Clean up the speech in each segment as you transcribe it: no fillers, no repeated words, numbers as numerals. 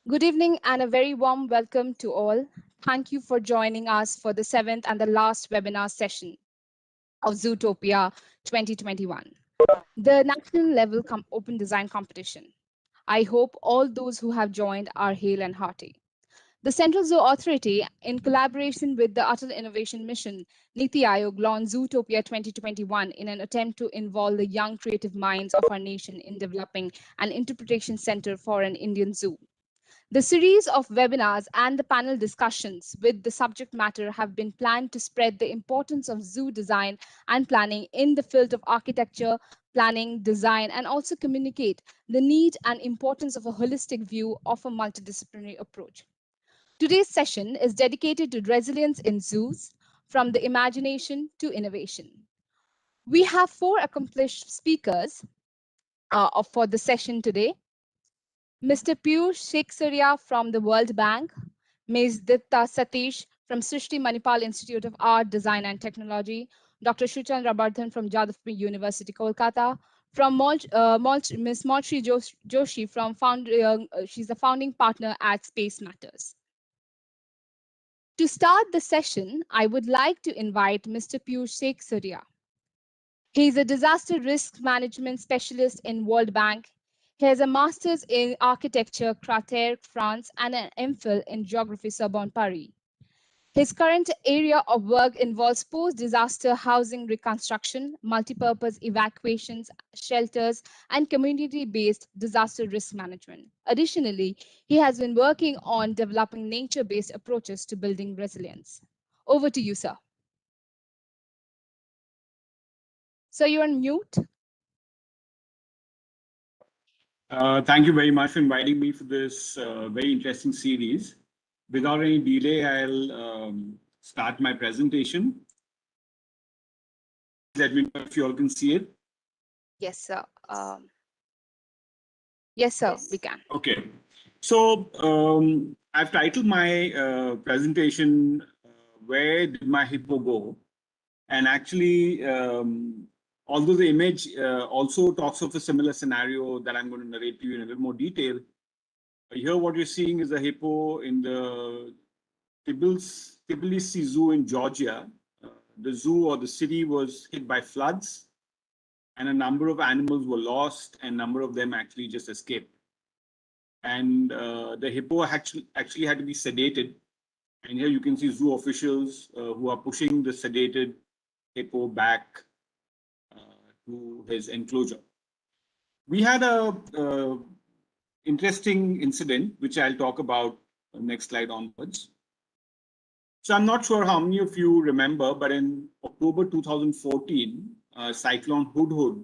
Good evening and a very warm welcome to all. Thank you for joining us for the seventh and the last webinar session of Zootopia 2021, the national level open design competition. I hope all those who have joined are hale and hearty. The Central Zoo Authority, in collaboration with the Atal Innovation Mission, NITI Aayog launched Zootopia 2021 in an attempt to involve the young creative minds of our nation in developing an interpretation center for an Indian zoo. The series of webinars and the panel discussions with the subject matter have been planned to spread the importance of zoo design and planning in the field of architecture, planning, design, and also communicate the need and importance of a holistic view of a multidisciplinary approach. Today's session is dedicated to resilience in zoos, from the imagination to innovation. We have four accomplished speakers for the session today. Mr. Piyush Sheksaria from the World Bank, Ms. Dipta Satish from Srishti Manipal Institute of Art, Design and Technology, Dr. Shuchandra Bhartan from Jadavpur University, Kolkata, from Ms. Moultrie Joshi from she's the founding partner at Space Matters. To start the session, I would like to invite Mr. Piyush Sheksaria. He is a disaster risk management specialist in World Bank. He has a master's in architecture, Crater, France, and an MPhil in geography, Sorbonne, Paris. His current area of work involves post-disaster housing reconstruction, multipurpose evacuations, shelters, and community-based disaster risk management. Additionally, he has been working on developing nature-based approaches to building resilience. Over to you, sir. So you're on mute. Thank you very much for inviting me for this very interesting series. Without any delay, I'll start my presentation. Let me know if you all can see it. Yes, sir. Yes, sir, we can. Okay. So I've titled my presentation, Where Did My Hippo Go? And actually, although the image also talks of a similar scenario that I'm going to narrate to you in a little more detail, here what you're seeing is a hippo in the Tbilisi Zoo in Georgia. The zoo or the city was hit by floods, and a number of animals were lost, and a number of them actually just escaped. And the hippo actually had to be sedated. And here you can see zoo officials who are pushing the sedated hippo back to his enclosure. We had a interesting incident, which I'll talk about next slide onwards. So I'm not sure how many of you remember, but in October 2014, Cyclone Hudhud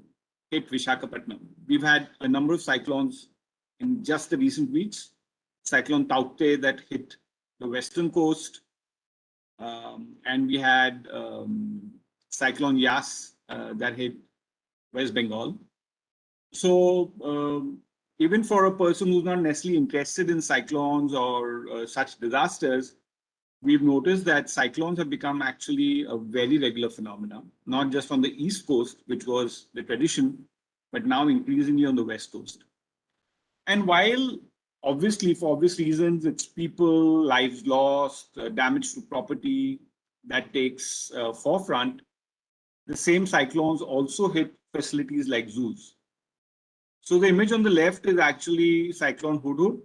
hit Vishakapatnam. We've had a number of cyclones in just the recent weeks. Cyclone Taukte that hit the western coast, and we had Cyclone Yas that hit West Bengal. So even for a person who's not necessarily interested in cyclones or such disasters, we've noticed that cyclones have become actually a very regular phenomenon, not just on the East Coast, which was the tradition, but now increasingly on the West Coast. And while obviously, for obvious reasons, it's people, lives lost, damage to property that takes forefront, the same cyclones also hit facilities like zoos. So the image on the left is actually Cyclone Hudhud,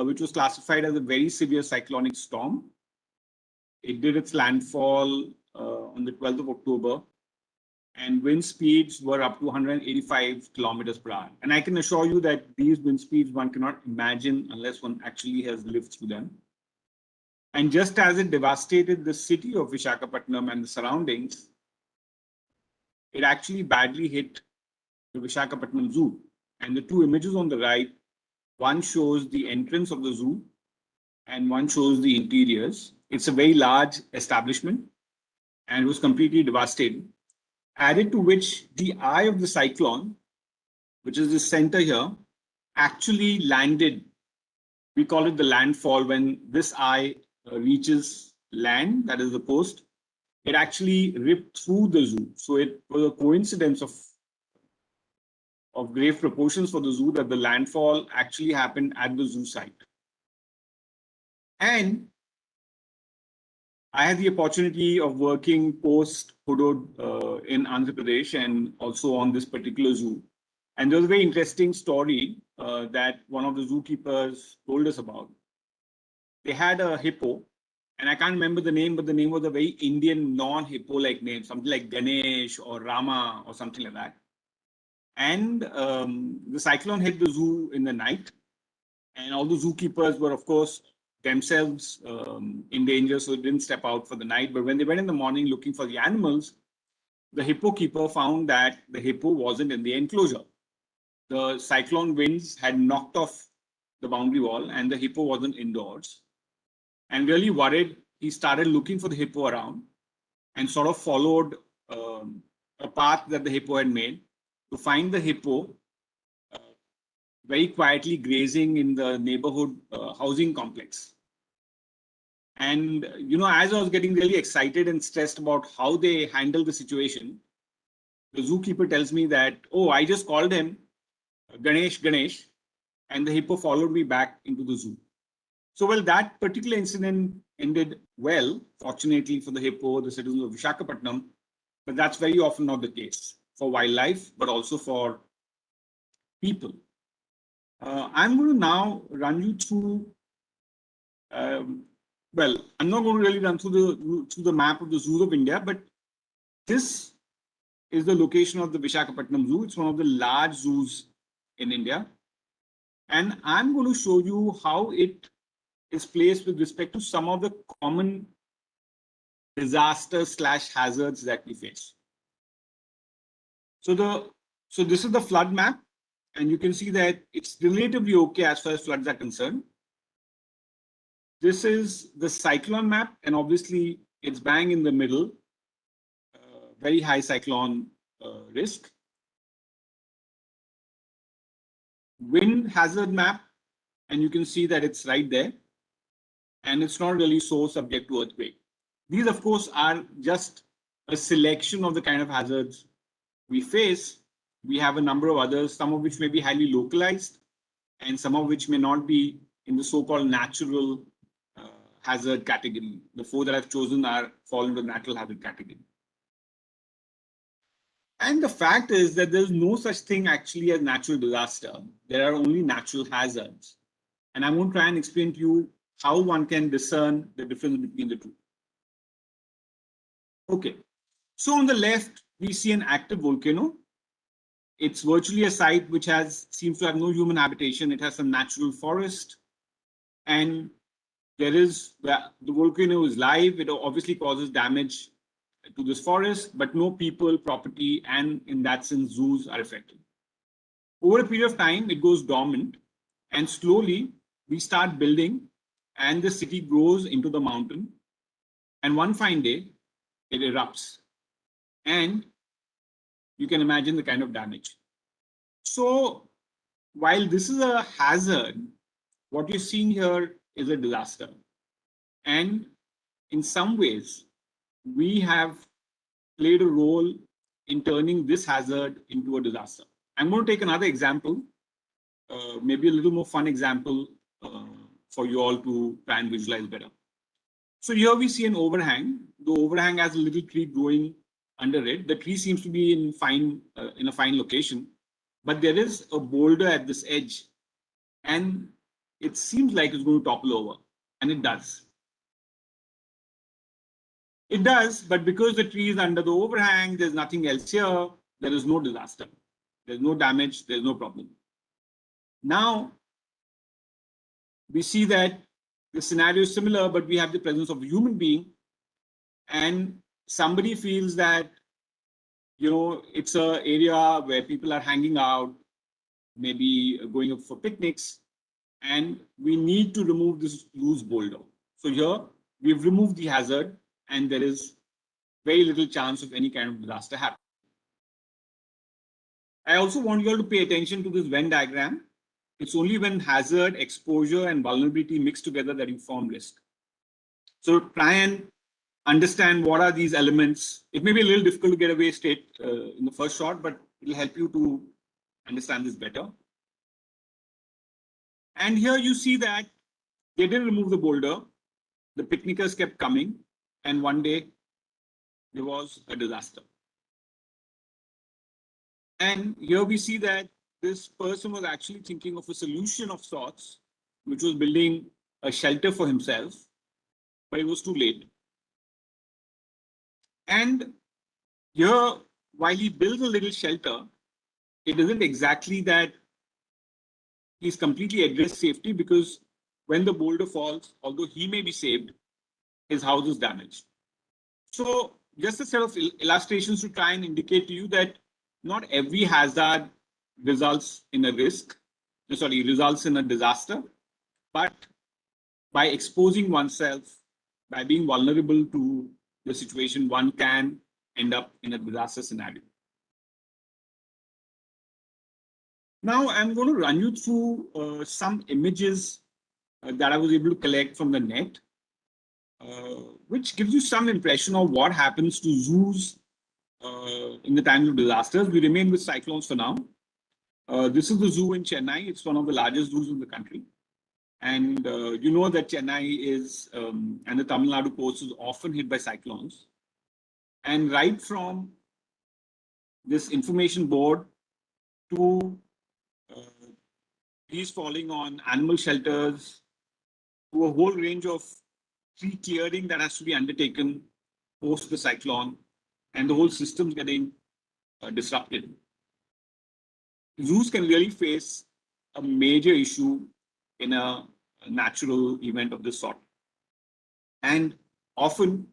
which was classified as a very severe cyclonic storm. It did its landfall on the 12th of October, and wind speeds were up to 185 kilometers per hour. And I can assure you that these wind speeds one cannot imagine unless one actually has lived through them. And just as it devastated the city of Vishakapatnam and the surroundings, it actually badly hit the Vishakapatnam Zoo. And the two images on the right, one shows the entrance of the zoo and one shows the interiors. It's a very large establishment and it was completely devastated. Added to which the eye of the cyclone, which is the center here, actually landed. We call it the landfall. When this eye reaches land, that is the coast, it actually ripped through the zoo. So it was a coincidence of grave proportions for the zoo that the landfall actually happened at the zoo site. And I had the opportunity of working post Hudud in Andhra Pradesh and also on this particular zoo. And there was a very interesting story that one of the zookeepers told us about. They had a hippo, and I can't remember the name, but the name was a very Indian non-hippo-like name, something like Ganesh or Rama or something like that. And the cyclone hit the zoo in the night, and all the zookeepers were, of course, themselves in danger, so they didn't step out for the night. But when they went in the morning looking for the animals, the hippo keeper found that the hippo wasn't in the enclosure. The cyclone winds had knocked off the boundary wall, and the hippo wasn't indoors. And really worried, he started looking for the hippo around and sort of followed a path that the hippo had made to find the hippo very quietly grazing in the neighborhood housing complex. And, as I was getting really excited and stressed about how they handle the situation, the zookeeper tells me that, oh, I just called him Ganesh, and the hippo followed me back into the zoo. So, well, that particular incident ended well, fortunately for the hippo, the citizens of Vishakapatnam, but that's very often not the case for wildlife, but also for people. I'm going to now run you through, well, I'm not going to really run through the map of the zoos of India, but this is the location of the Vishakapatnam Zoo. It's one of the large zoos in India. And I'm going to show you how it is placed with respect to some of the common disasters / hazards that we face. So this is the flood map, and you can see that it's relatively okay as far as floods are concerned. This is the cyclone map, and obviously it's bang in the middle, very high cyclone risk. Wind hazard map, and you can see that it's right there, and it's not really so subject to earthquake. These, of course, are just a selection of the kind of hazards we face. We have a number of others, some of which may be highly localized, and some of which may not be in the so-called natural hazard category. The four that I've chosen fall into the natural hazard category. And the fact is that there's no such thing actually as natural disaster. There are only natural hazards. And I'm going to try and explain to you how one can discern the difference between the two. Okay, so on the left, we see an active volcano. It's virtually a site which seems to have no human habitation. It has some natural forest, and the volcano is live. It obviously causes damage to this forest, but no people, property, and in that sense, zoos are affected. Over a period of time, it goes dormant, and slowly we start building, and the city grows into the mountain. And one fine day, it erupts, and you can imagine the kind of damage. So while this is a hazard, what you're seeing here is a disaster. And in some ways, we have played a role in turning this hazard into a disaster. I'm going to take another example, maybe a little more fun example for you all to try and visualize better. So here we see an overhang. The overhang has a little tree growing under it. The tree seems to be in a fine location, but there is a boulder at this edge, and it seems like it's going to topple over, and it does. It does, but because the tree is under the overhang, there's nothing else here. There is no disaster. There's no damage. There's no problem. Now, we see that the scenario is similar, but we have the presence of a human being, and somebody feels that, it's an area where people are hanging out, maybe going up for picnics, and we need to remove this loose boulder. So here, we've removed the hazard, and there is very little chance of any kind of disaster happening. I also want you all to pay attention to this Venn diagram. It's only when hazard, exposure, and vulnerability mix together that you form risk. So try and understand what are these elements. It may be a little difficult to get away straight in the first shot, but it'll help you to understand this better. And here you see that They didn't remove the boulder. The picnickers kept coming, and one day there was a disaster. And here we see that this person was actually thinking of a solution of sorts, which was building a shelter for himself, but it was too late. And here, while he builds a little shelter, it isn't exactly that he's completely addressed safety, because when the boulder falls, although he may be saved, his house is damaged. So just a set of illustrations to try and indicate to you that not every hazard results in a results in a disaster, but by exposing oneself, by being vulnerable to the situation, one can end up in a disaster scenario. Now I'm going to run you through some images that I was able to collect from the net, which gives you some impression of what happens to zoos in the time of disasters. We remain with cyclones for now. This is the zoo in Chennai. It's one of the largest zoos in the country. And you know that Chennai is, and the Tamil Nadu coast is often hit by cyclones. And right from this information board to trees falling on animal shelters, to a whole range of tree clearing that has to be undertaken post the cyclone, and the whole system's getting disrupted. Zoos can really face a major issue in a natural event of this sort. And often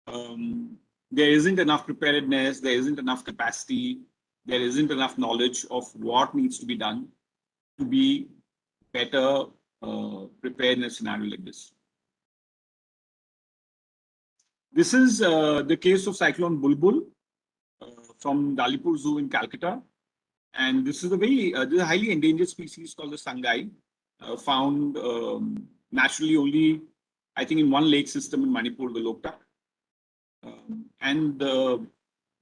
there isn't enough preparedness, there isn't enough capacity, there isn't enough knowledge of what needs to be done to be better prepared in a scenario like this. This is the case of Cyclone Bulbul from Dalipur Zoo in Calcutta. And this is this is a highly endangered species called the sangai, found naturally only, I think, in one lake system in Manipur, the Loktak. And the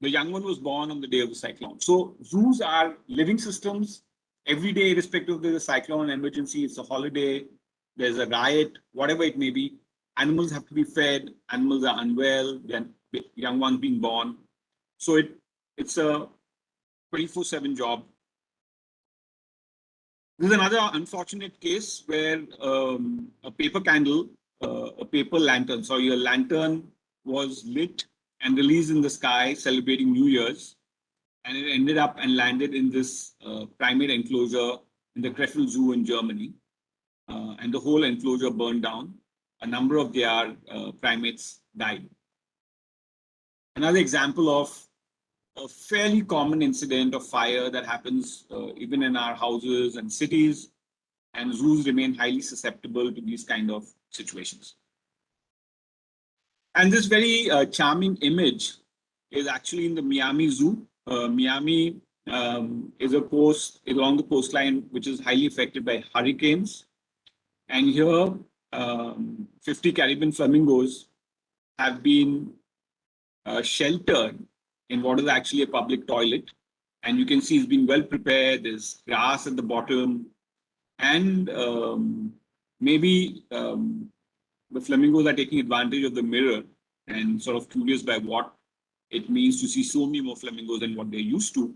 young one was born on the day of the cyclone. So zoos are living systems. Every day, irrespective of the cyclone emergency, it's a holiday, there's a riot, whatever it may be, animals have to be fed, animals are unwell, then young ones being born. So it's a 24/7 job. This is another unfortunate case where a paper candle, a paper lantern, sorry, a lantern was lit and released in the sky celebrating New Year's, and it ended up and landed in this primate enclosure in the Krefeld Zoo in Germany, and the whole enclosure burned down. A number of their primates died. Another example of a fairly common incident of fire that happens even in our houses and cities, and zoos remain highly susceptible to these kind of situations. And this very charming image is actually in the Miami Zoo. Miami is along the coastline, which is highly affected by hurricanes. And here, 50 Caribbean flamingos have been sheltered in what is actually a public toilet. And you can see it's been well prepared. There's grass at the bottom. And maybe the flamingos are taking advantage of the mirror and sort of curious by what it means to see so many more flamingos than what they're used to.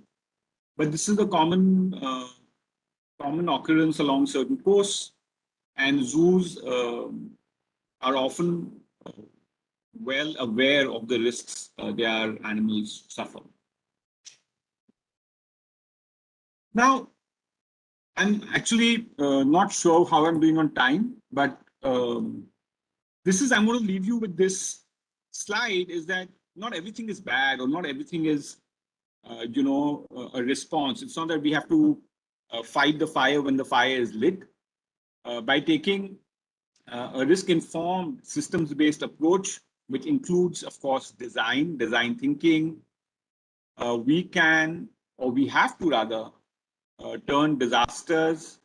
But this is a common occurrence along certain coasts, and zoos are often well aware of the risks their animals suffer. Now, I'm actually not sure how I'm doing on time, but I'm going to leave you with this slide, is that not everything is bad or not everything is, a response. It's not that we have to fight the fire when the fire is lit. By taking a risk-informed, systems-based approach, which includes, of course, design thinking, we can, or we have to rather, turn disasters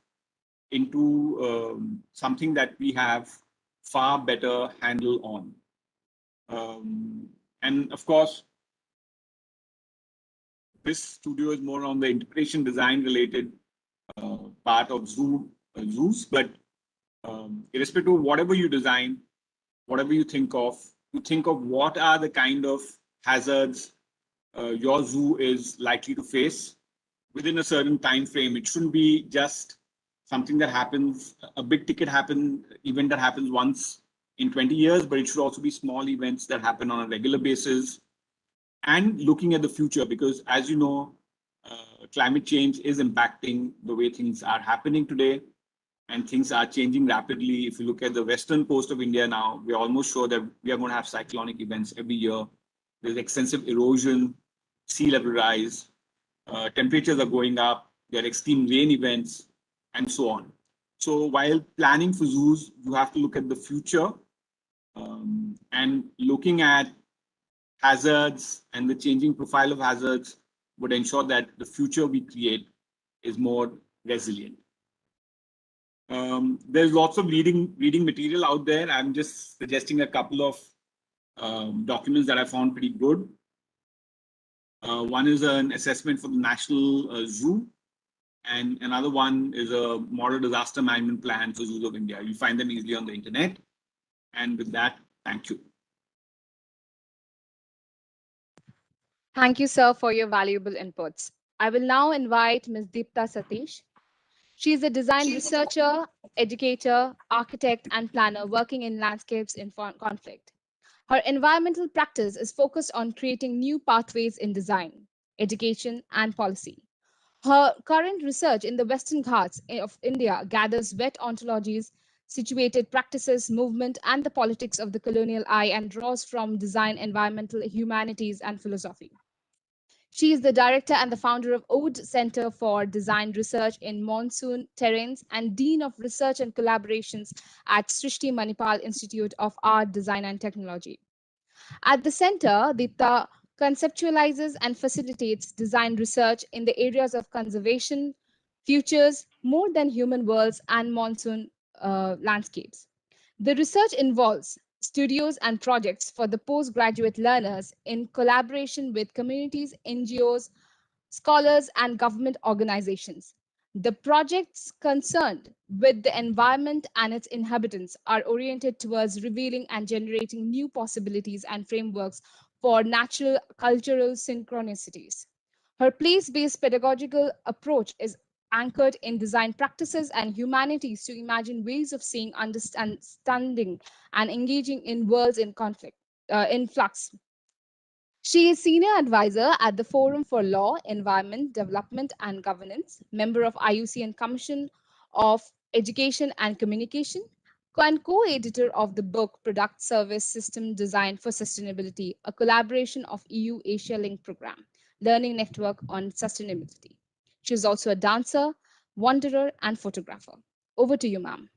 into something that we have far better handle on. And of course, this studio is more on the integration design related part of zoos, but irrespective of whatever you design, whatever you think of what are the kind of hazards your zoo is likely to face within a certain time frame. It shouldn't be just something that happens, a big ticket event that happens once in 20 years, but it should also be small events that happen on a regular basis. And looking at the future, because as you know, climate change is impacting the way things are happening today, and things are changing rapidly. If you look at the western coast of India now, we're almost sure that we are going to have cyclonic events every year. There's extensive erosion, sea level rise, temperatures are going up, there are extreme rain events, and so on. So while planning for zoos, you have to look at the future, and looking at hazards and the changing profile of hazards would ensure that the future we create is more resilient. There's lots of reading material out there. I'm just suggesting a couple of documents that I found pretty good. One is an assessment for the National Zoo, and another one is a model disaster management plan for zoos of India. You find them easily on the internet. And with that, thank you. Thank you, sir, for your valuable inputs. I will now invite Ms. Deepta Satish. She is a design researcher, educator, architect, and planner working in landscapes in conflict. Her environmental practice is focused on creating new pathways in design, education, and policy. Her current research in the Western Ghats of India gathers wet ontologies, situated practices, movement, and the politics of the colonial eye, and draws from design, environmental humanities, and philosophy. She is the director and the founder of Ode Center for Design Research in Monsoon Terrains and Dean of Research and Collaborations at Srishti Manipal Institute of Art, Design and Technology. At the center, Deepta conceptualizes and facilitates design research in the areas of conservation, futures, more than human worlds, and monsoon landscapes. The research involves studios and projects for the postgraduate learners in collaboration with communities, NGOs, scholars, and government organizations. The projects concerned with the environment and its inhabitants are oriented towards revealing and generating new possibilities and frameworks for natural cultural synchronicities. Her place-based pedagogical approach is anchored in design practices and humanities to imagine ways of seeing, understanding, and engaging in worlds in conflict, in flux. She is senior advisor at the Forum for Law, Environment, Development and Governance, member of IUCN Commission of Education and Communication, and co-editor of the book Product Service System Design for Sustainability, a collaboration of EU Asia Link Program, Learning Network on Sustainability. She is also a dancer, wanderer, and photographer. Over to you, ma'am.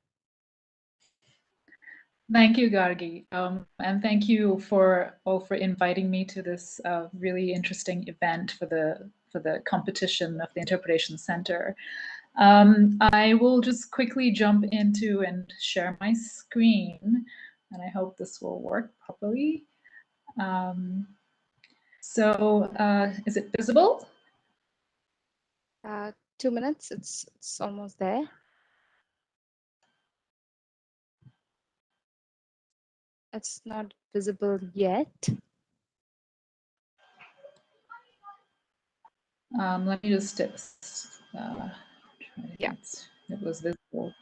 Thank you, Gargi, and thank you for inviting me to this really interesting event for the competition of the Interpretation Center. I will just quickly jump into and share my screen, and I hope this will work properly. Is it visible? 2 minutes. It's almost there. It's not visible yet. Let me just yeah, it was visible.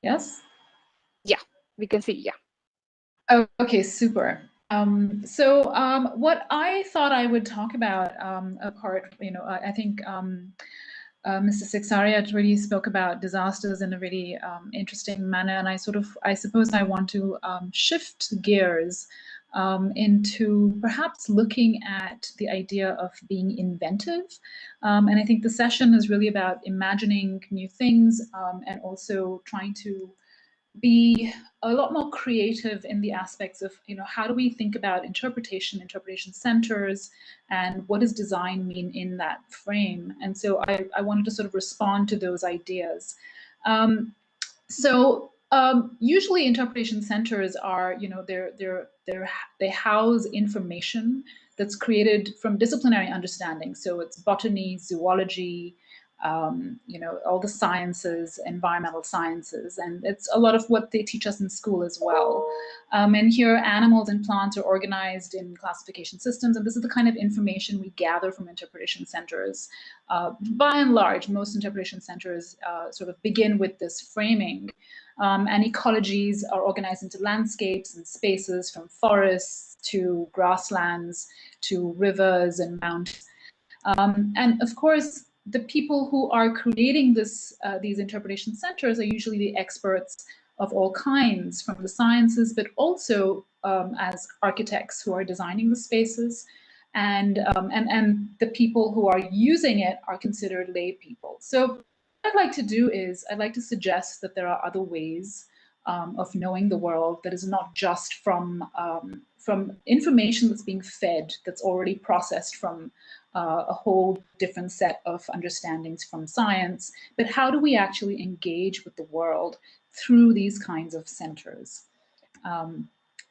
Yes? Yeah, we can see, yeah. Oh, okay, super. What I thought I would talk about, apart, I think Mr. Sixaria really spoke about disasters in a really interesting manner, and I suppose I want to shift gears into perhaps looking at the idea of being inventive. And I think the session is really about imagining new things and also trying to be a lot more creative in the aspects of, how do we think about interpretation centers, and what does design mean in that frame? And so I wanted to sort of respond to those ideas. So Usually interpretation centers are, they house information that's created from disciplinary understanding. So it's botany, zoology, all the sciences, environmental sciences, and it's a lot of what they teach us in school as well. And here animals and plants are organized in classification systems, and this is the kind of information we gather from interpretation centers. By and large, most interpretation centers sort of begin with this framing. And ecologies are organized into landscapes and spaces, from forests to grasslands to rivers and mountains. And of course, the people who are creating these interpretation centers are usually the experts of all kinds, from the sciences, but also as architects who are designing the spaces. And the people who are using it are considered lay people. So what I'd like to do is I'd like to suggest that there are other ways of knowing the world that is not just from information that's being fed, that's already processed from a whole different set of understandings from science, but how do we actually engage with the world through these kinds of centers?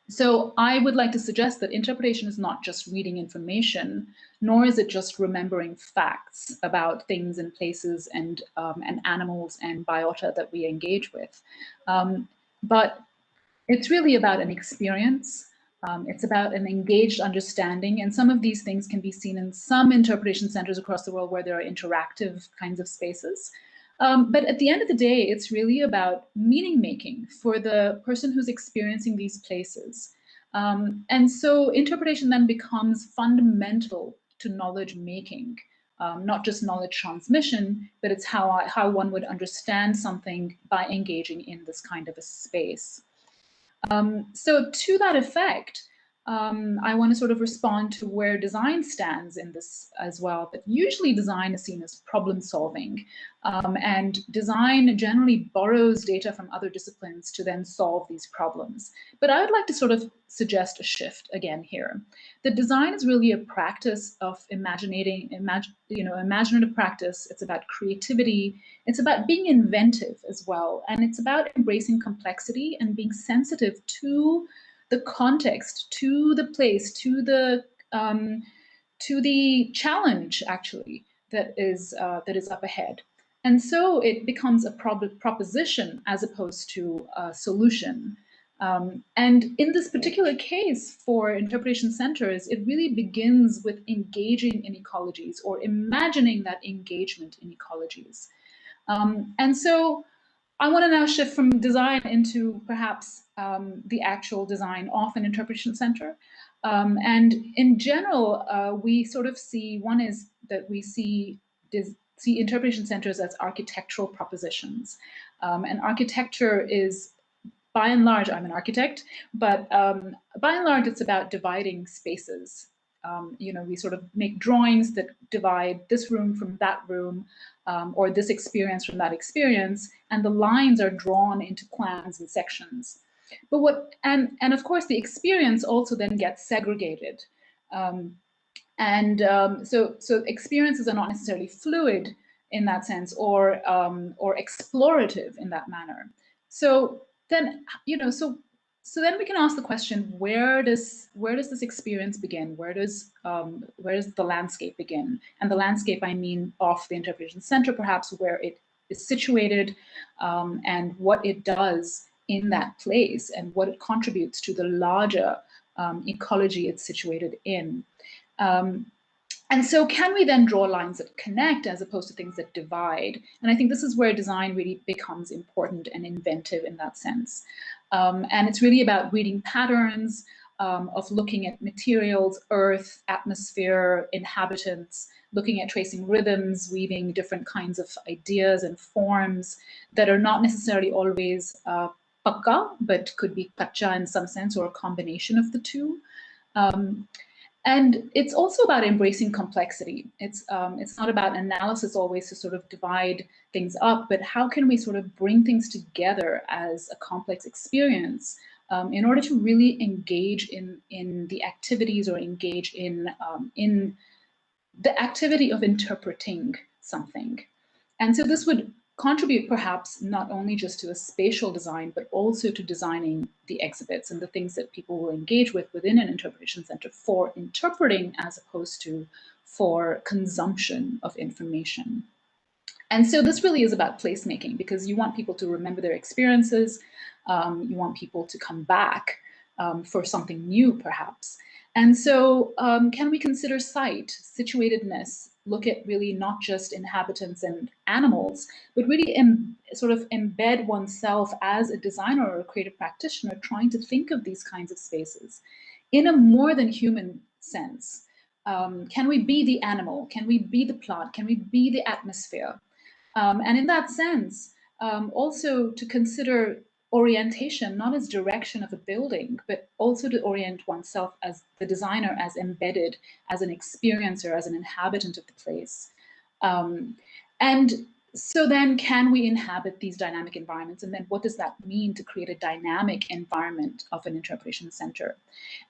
So I would like to suggest that interpretation is not just reading information, nor is it just remembering facts about things and places and animals and biota that we engage with. But it's really about an experience. It's about an engaged understanding. And some of these things can be seen in some interpretation centers across the world where there are interactive kinds of spaces. But at the end of the day, it's really about meaning making for the person who's experiencing these places. And so interpretation then becomes fundamental to knowledge making, not just knowledge transmission, but it's how one would understand something by engaging in this kind of a space. So to that effect, I want to sort of respond to where design stands in this as well. But usually design is seen as problem solving, and design generally borrows data from other disciplines to then solve these problems. But I would like to sort of suggest a shift again here. The design is really a practice of imaginative practice. It's about creativity. It's about being inventive as well. And it's about embracing complexity and being sensitive to the context, to the place, to the challenge actually that is up ahead. And so it becomes a proposition as opposed to a solution. And in this particular case for interpretation centers, it really begins with engaging in ecologies or imagining that engagement in ecologies. And so I want to now shift from design into perhaps the actual design of an interpretation center. And in general, we sort of see, one is that we see interpretation centers as architectural propositions. And architecture is, by and large, I'm an architect, but by and large, it's about dividing spaces. We sort of make drawings that divide this room from that room, or this experience from that experience, and the lines are drawn into plans and sections. But and of course, the experience also then gets segregated. So experiences are not necessarily fluid in that sense, or explorative in that manner. So then, so then we can ask the question: where does this experience begin? Where does the landscape begin? And the landscape, I mean, of the interpretation center, perhaps where it is situated, and what it does in that place, and what it contributes to the larger ecology it's situated in. And so can we then draw lines that connect as opposed to things that divide? And I think this is where design really becomes important and inventive in that sense. And it's really about reading patterns, of looking at materials, earth, atmosphere, inhabitants, looking at tracing rhythms, weaving different kinds of ideas and forms that are not necessarily always pakka, but could be kacha in some sense, or a combination of the two. And it's also about embracing complexity. It's not about analysis always to sort of divide things up, but how can we sort of bring things together as a complex experience in order to really engage in the activities, or engage in the activity of interpreting something. And so this would contribute perhaps not only just to a spatial design, but also to designing the exhibits and the things that people will engage with within an interpretation center for interpreting as opposed to for consumption of information. And so this really is about placemaking, because you want people to remember their experiences. You want people to come back for something new, perhaps. And so can we consider site, situatedness, look at really not just inhabitants and animals, but really sort of embed oneself as a designer or a creative practitioner trying to think of these kinds of spaces in a more than human sense. Can we be the animal? Can we be the plant? Can we be the atmosphere? And in that sense, also to consider orientation, not as direction of a building, but also to orient oneself as the designer, as embedded, as an experiencer, as an inhabitant of the place. And so then can we inhabit these dynamic environments? And then what does that mean to create a dynamic environment of an interpretation center?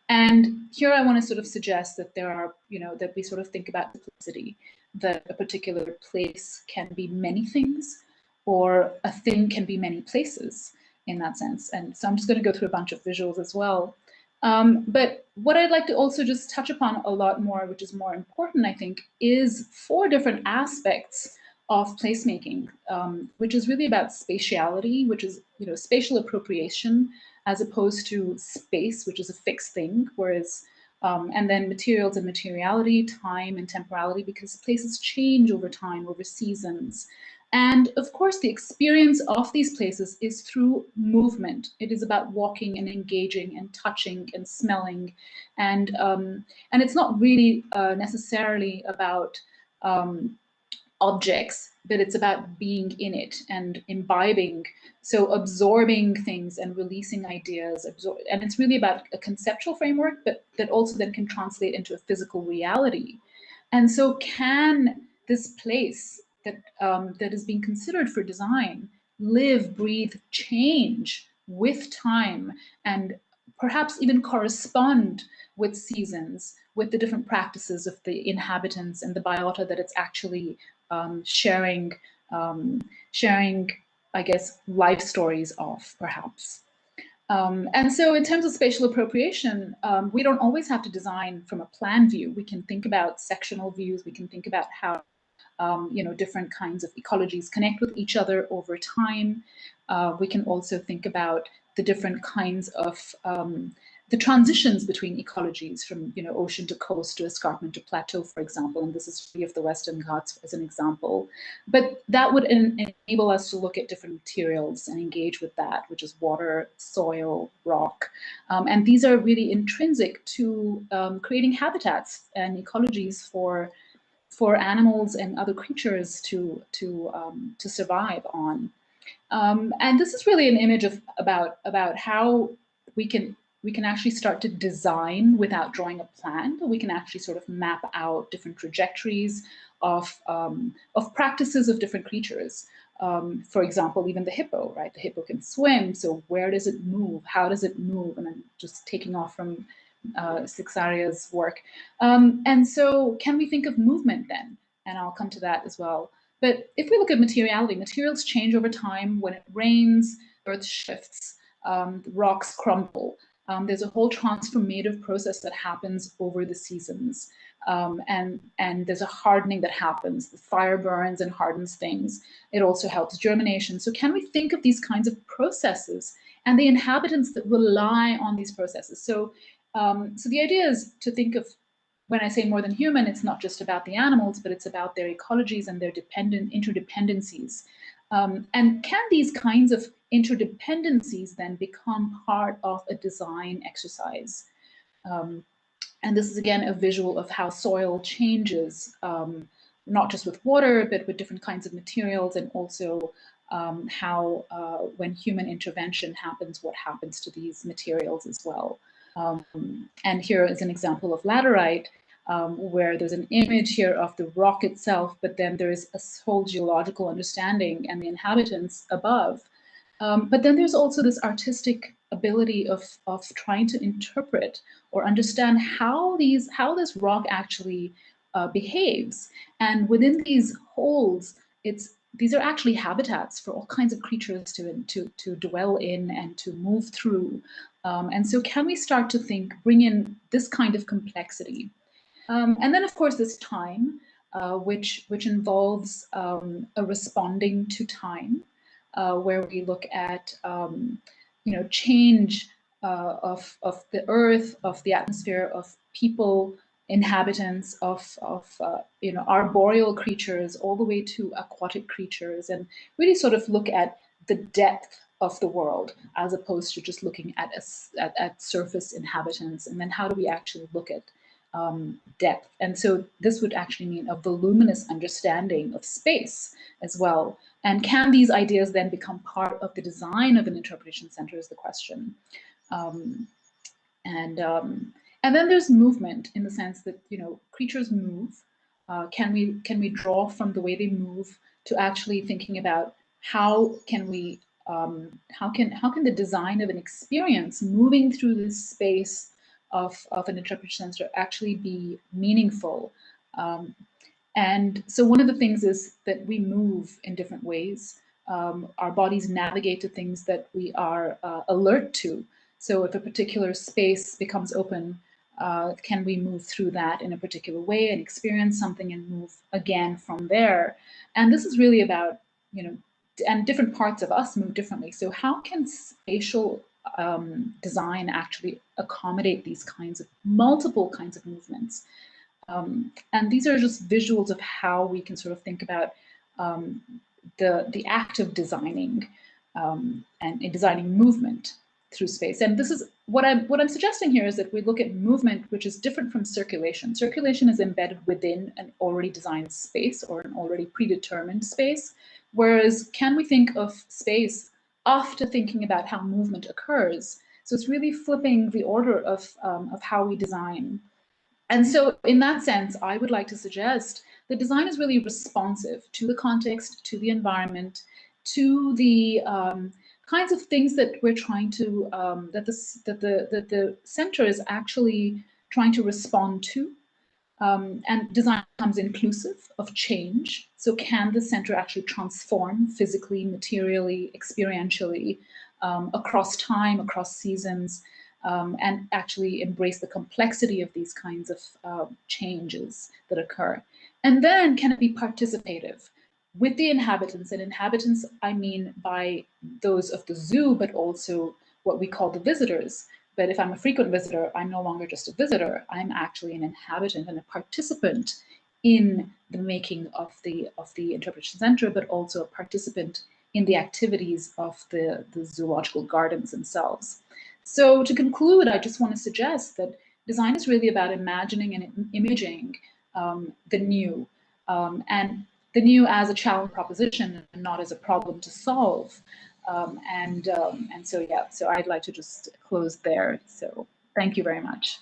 And here I want to sort of suggest that there are, that we sort of think about simplicity, that a particular place can be many things, or a thing can be many places in that sense. And so I'm just going to go through a bunch of visuals as well. But what I'd like to also just touch upon a lot more, which is more important, I think, is 4 different aspects of placemaking, which is really about spatiality, which is spatial appropriation, as opposed to space, which is a fixed thing, whereas and then materials and materiality, time and temporality, because places change over time, over seasons. And of course, the experience of these places is through movement. It is about walking and engaging and touching and smelling. And it's not really necessarily about objects, but it's about being in it and imbibing, so absorbing things and releasing ideas, and it's really about a conceptual framework, but that also then can translate into a physical reality. And so can this place that that is being considered for design live, breathe, change with time, and perhaps even correspond with seasons, with the different practices of the inhabitants and the biota that it's actually sharing, I guess, life stories of, perhaps. And so in terms of spatial appropriation, we don't always have to design from a plan view. We can think about sectional views. We can think about how different kinds of ecologies connect with each other over time. We can also think about the different kinds of the transitions between ecologies, from ocean to coast to escarpment to plateau, for example, and this is Free of the Western Ghats as an example. But that would enable us to look at different materials and engage with that, which is water, soil, rock. And these are really intrinsic to creating habitats and ecologies for animals and other creatures to survive on. And this is really an image of about how we can actually start to design without drawing a plan, but we can actually sort of map out different trajectories of practices of different creatures. For example, even the hippo, right? The hippo can swim, so where does it move? How does it move? And I'm just taking off from Sixaria's work. And so can we think of movement then? And I'll come to that as well. But if we look at materiality, materials change over time. When it rains, earth shifts, rocks crumble. There's a whole transformative process that happens over the seasons. And there's a hardening that happens. The fire burns and hardens things. It also helps germination. So can we think of these kinds of processes and the inhabitants that rely on these processes? So the idea is to think of, when I say more than human, it's not just about the animals, but it's about their ecologies and their interdependencies. And can these kinds of interdependencies then become part of a design exercise? And this is, again, a visual of how soil changes, not just with water, but with different kinds of materials, and also how when human intervention happens, what happens to these materials as well. And here is an example of laterite, where there's an image here of the rock itself, but then there's a whole geological understanding and the inhabitants above. But then there's also this artistic ability of trying to interpret or understand how this rock actually behaves. And within these holes, it's these are actually habitats for all kinds of creatures to dwell in and to move through. And so can we start to bring in this kind of complexity? And then, of course, this time, which involves a responding to time, where we look at change of the earth, of the atmosphere, of people, inhabitants, of arboreal creatures, all the way to aquatic creatures, and really sort of look at the depth of the world as opposed to just looking at surface inhabitants. And then how do we actually look at depth? And so this would actually mean a voluminous understanding of space as well. And can these ideas then become part of the design of an interpretation center is the question. And then there's movement, in the sense that creatures move. Can we draw from the way they move to actually thinking about how can the design of an experience moving through this space of an interpretation center actually be meaningful? And so one of the things is that we move in different ways. Our bodies navigate to things that we are alert to. So if a particular space becomes open, can we move through that in a particular way and experience something and move again from there? And this is really about, and different parts of us move differently. So how can spatial design actually accommodate these multiple kinds of movements? And these are just visuals of how we can sort of think about the act of designing and in designing movement through space. And this is what I'm suggesting here, is that we look at movement, which is different from circulation. Circulation is embedded within an already designed space or an already predetermined space, whereas can we think of space after thinking about how movement occurs? So it's really flipping the order of how we design. And so in that sense, I would like to suggest that design is really responsive to the context, to the environment, to the kinds of things that we're trying to, that the center is actually trying to respond to. And design becomes inclusive of change. So can the center actually transform physically, materially, experientially, across time, across seasons, and actually embrace the complexity of these kinds of changes that occur? And then can it be participative with the inhabitants? And inhabitants, I mean by those of the zoo, but also what we call the visitors. But if I'm a frequent visitor, I'm no longer just a visitor. I'm actually an inhabitant and a participant in the making of the interpretation center, but also a participant in the activities of the zoological gardens themselves. So to conclude, I just want to suggest that design is really about imagining and imaging the new, and the new as a challenge proposition and not as a problem to solve. And so, yeah, so I'd like to just close there. So thank you very much.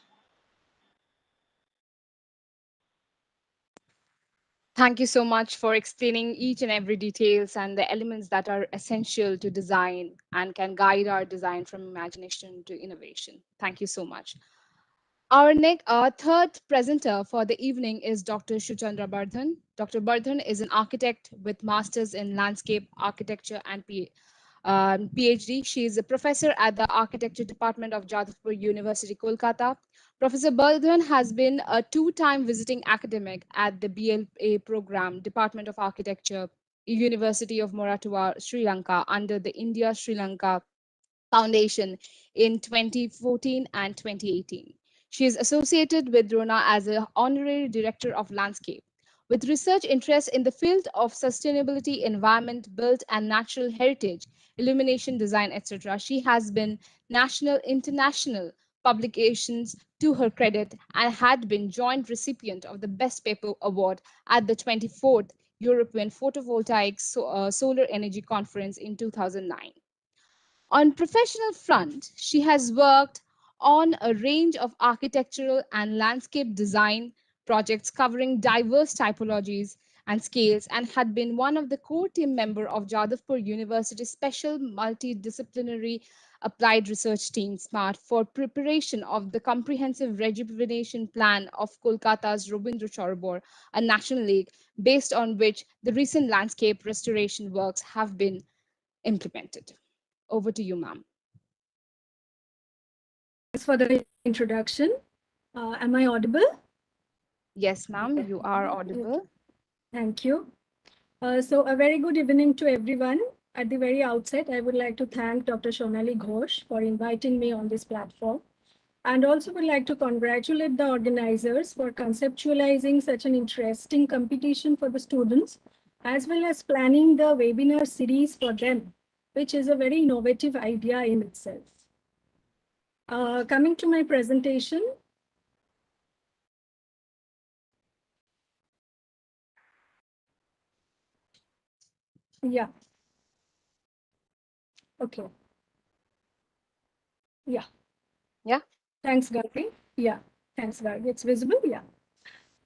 Thank you so much for explaining each and every details and the elements that are essential to design and can guide our design from imagination to innovation. Thank you so much. Our third presenter for the evening is Dr. Shuchandra Bhartan. Dr. Bhartan is an architect with masters in landscape architecture and PhD. She is a professor at the Architecture Department of Jadavpur University, Kolkata. Professor Bhartan has been a two-time visiting academic at the BLA program, Department of Architecture, University of Moratuwa, Sri Lanka, under the India-Sri Lanka Foundation in 2014 and 2018. She is associated with RONA as an honorary director of landscape. With research interests in the field of sustainability, environment, built and natural heritage, illumination design, etc., she has been national, international publications to her credit and had been joint recipient of the Best Paper Award at the 24th European Photovoltaic Solar Energy Conference in 2009. On professional front, she has worked on a range of architectural and landscape design projects covering diverse typologies and scales, and had been one of the core team member of Jadavpur University's special multidisciplinary applied research team SMART for preparation of the comprehensive rejuvenation plan of Kolkata's Rabindra Sarovar, a national lake, based on which the recent landscape restoration works have been implemented. Over to you, ma'am. Thanks for the introduction. Am I audible? Yes, ma'am, you are audible. Thank you. So a very good evening to everyone. At the very outset, I would like to thank Dr. Shonali Ghosh for inviting me on this platform, and also would like to congratulate the organizers for conceptualizing such an interesting competition for the students, as well as planning the webinar series for them, which is a very innovative idea in itself. Coming to my presentation. Yeah. Okay. Yeah. Yeah. Thanks, Gargi. Yeah. Thanks, Gargi. It's visible. Yeah.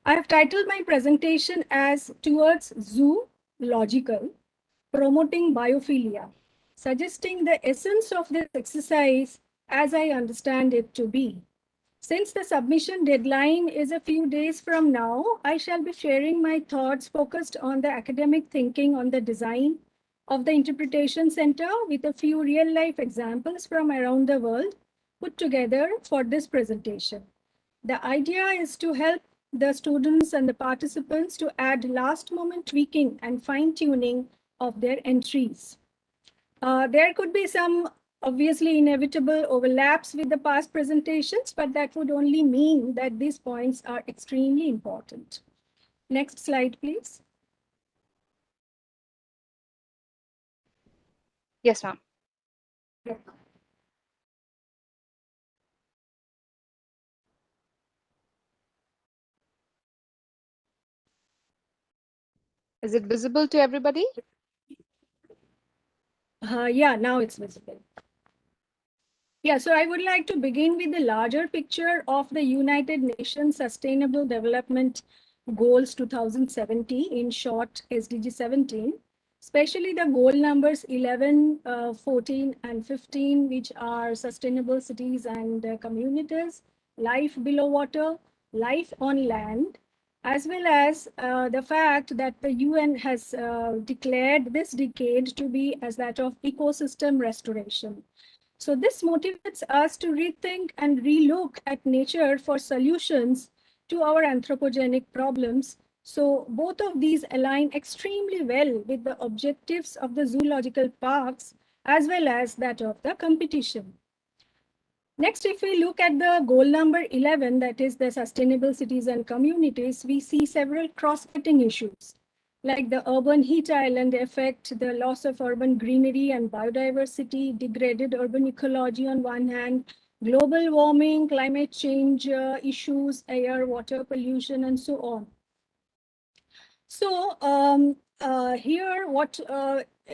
I have titled my presentation as Towards Zoological, Promoting Biophilia, suggesting the essence of this exercise as I understand it to be. Since the submission deadline is a few days from now, I shall be sharing my thoughts focused on the academic thinking on the design of the Interpretation Center with a few real-life examples from around the world put together for this presentation. The idea is to help the students and the participants to add last-moment tweaking and fine-tuning of their entries. There could be some obviously inevitable overlaps with the past presentations, but that would only mean that these points are extremely important. Next slide, please. Yes, ma'am. Is it visible to everybody? Yeah, now it's visible. Yeah, so I would like to begin with the larger picture of the United Nations Sustainable Development Goals 2070, in short SDG 17, especially the goal numbers 11, 14, and 15, which are sustainable cities and communities, life below water, life on land, as well as the fact that the UN has declared this decade to be as that of ecosystem restoration. So this motivates us to rethink and relook at nature for solutions to our anthropogenic problems. So both of these align extremely well with the objectives of the zoological parks as well as that of the competition. Next, if we look at the goal number 11, that is the sustainable cities and communities, we see several cross-cutting issues like the urban heat island effect, the loss of urban greenery and biodiversity, degraded urban ecology on one hand, global warming, climate change issues, air, water pollution, and so on. So here what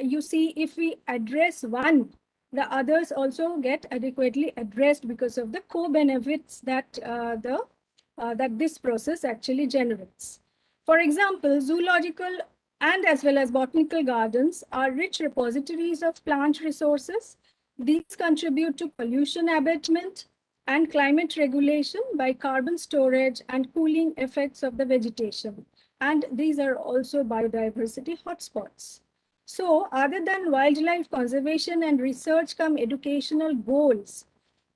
you see, if we address one, the others also get adequately addressed because of the co-benefits that that this process actually generates. For example, zoological and as well as botanical gardens are rich repositories of plant resources. These contribute to pollution abatement and climate regulation by carbon storage and cooling effects of the vegetation. And these are also biodiversity hotspots. So other than wildlife conservation and research come educational goals,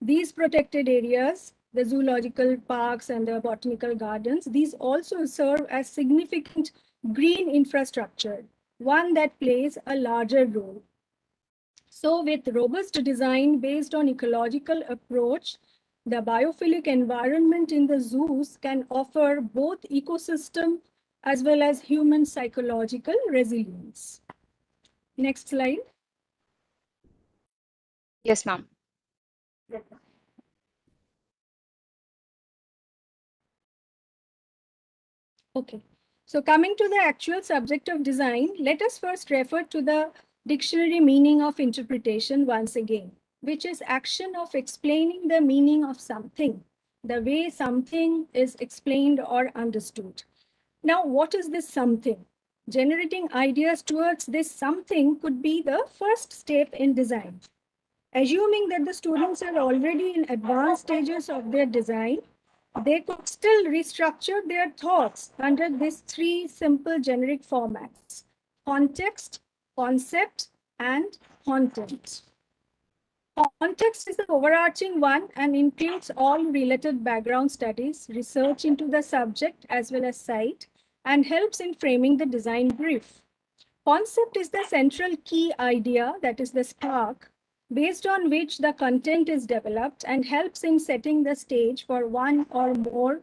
these protected areas, the zoological parks and the botanical gardens, these also serve as significant green infrastructure, one that plays a larger role. So with robust design based on ecological approach, the biophilic environment in the zoos can offer both ecosystem as well as human psychological resilience. Next slide. Yes, ma'am. Okay, so coming to the actual subject of design, let us first refer to the dictionary meaning of interpretation once again, which is action of explaining the meaning of something, the way something is explained or understood. Now, what is this something? Generating ideas towards this something could be the first step in design. Assuming that the students are already in advanced stages of their design, they could still restructure their thoughts under these three simple generic formats: context, concept, and content. Context is the overarching one and includes all related background studies, research into the subject as well as site, and helps in framing the design brief. Concept is the central key idea, that is the spark, based on which the content is developed and helps in setting the stage for one or more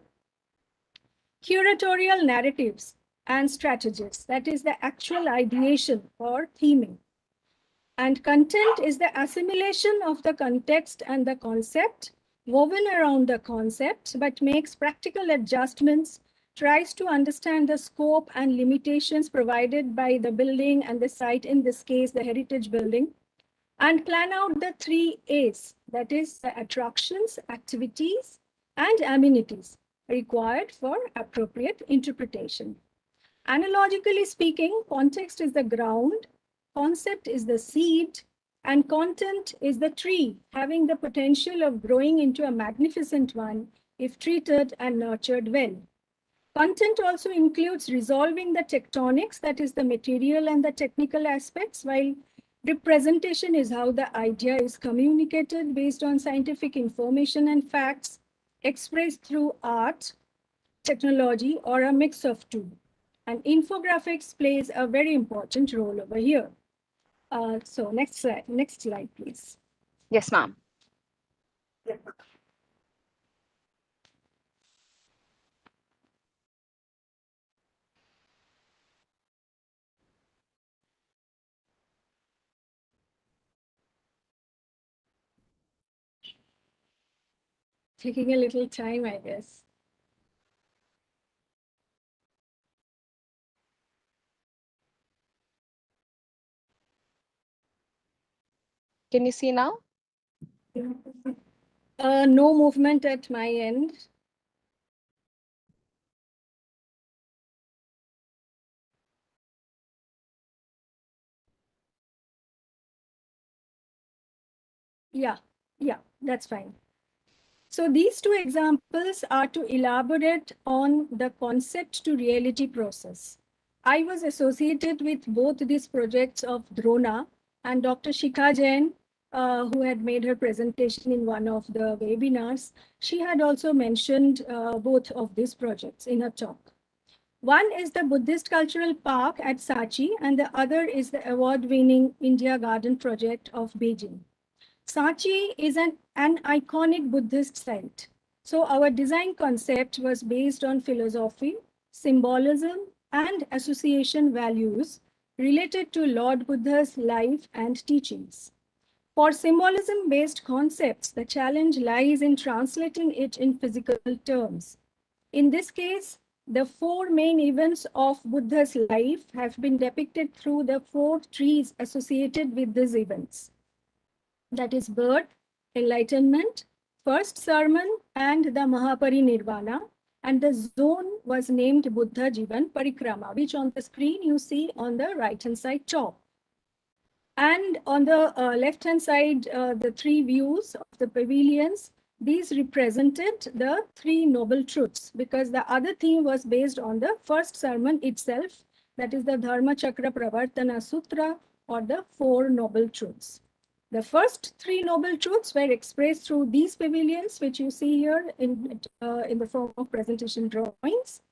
curatorial narratives and strategies, that is the actual ideation or theming. And content is the assimilation of the context and the concept, woven around the concept, but makes practical adjustments, tries to understand the scope and limitations provided by the building and the site, in this case, the heritage building, and plan out the 3 A's, that is the attractions, activities, and amenities required for appropriate interpretation. Analogically speaking, context is the ground, concept is the seed, and content is the tree, having the potential of growing into a magnificent one if treated and nurtured well. Content also includes resolving the tectonics, that is the material and the technical aspects, while representation is how the idea is communicated based on scientific information and facts, expressed through art, technology, or a mix of two. And infographics plays a very important role over here. So next slide, please. Yes, ma'am. Taking a little time, I guess. Can you see now? No movement at my end. Yeah, that's fine. So these two examples are to elaborate on the concept to reality process. I was associated with both these projects of Drona, and Dr. Shikha Jain, who had made her presentation in one of the webinars, she had also mentioned both of these projects in her talk. One is the Buddhist Cultural Park at Sachi, and the other is the award-winning India Garden project of Beijing. Sachi is an iconic Buddhist site. So our design concept was based on philosophy, symbolism, and association values related to Lord Buddha's life and teachings. For symbolism-based concepts, the challenge lies in translating it in physical terms. In this case, the 4 main events of Buddha's life have been depicted through the 4 trees associated with these events. That is birth, enlightenment, first sermon, and the Mahaparinirvana. And the zone was named Buddha Jivan Parikrama, which on the screen you see on the right-hand side top. And on the left-hand side, the 3 views of the pavilions, these represented the 3 noble truths, because the other theme was based on the first sermon itself, that is the Dharma Chakra Pravartana Sutra, or the 4 noble truths. The first 3 noble truths were expressed through these pavilions, which you see here in the form of presentation drawings,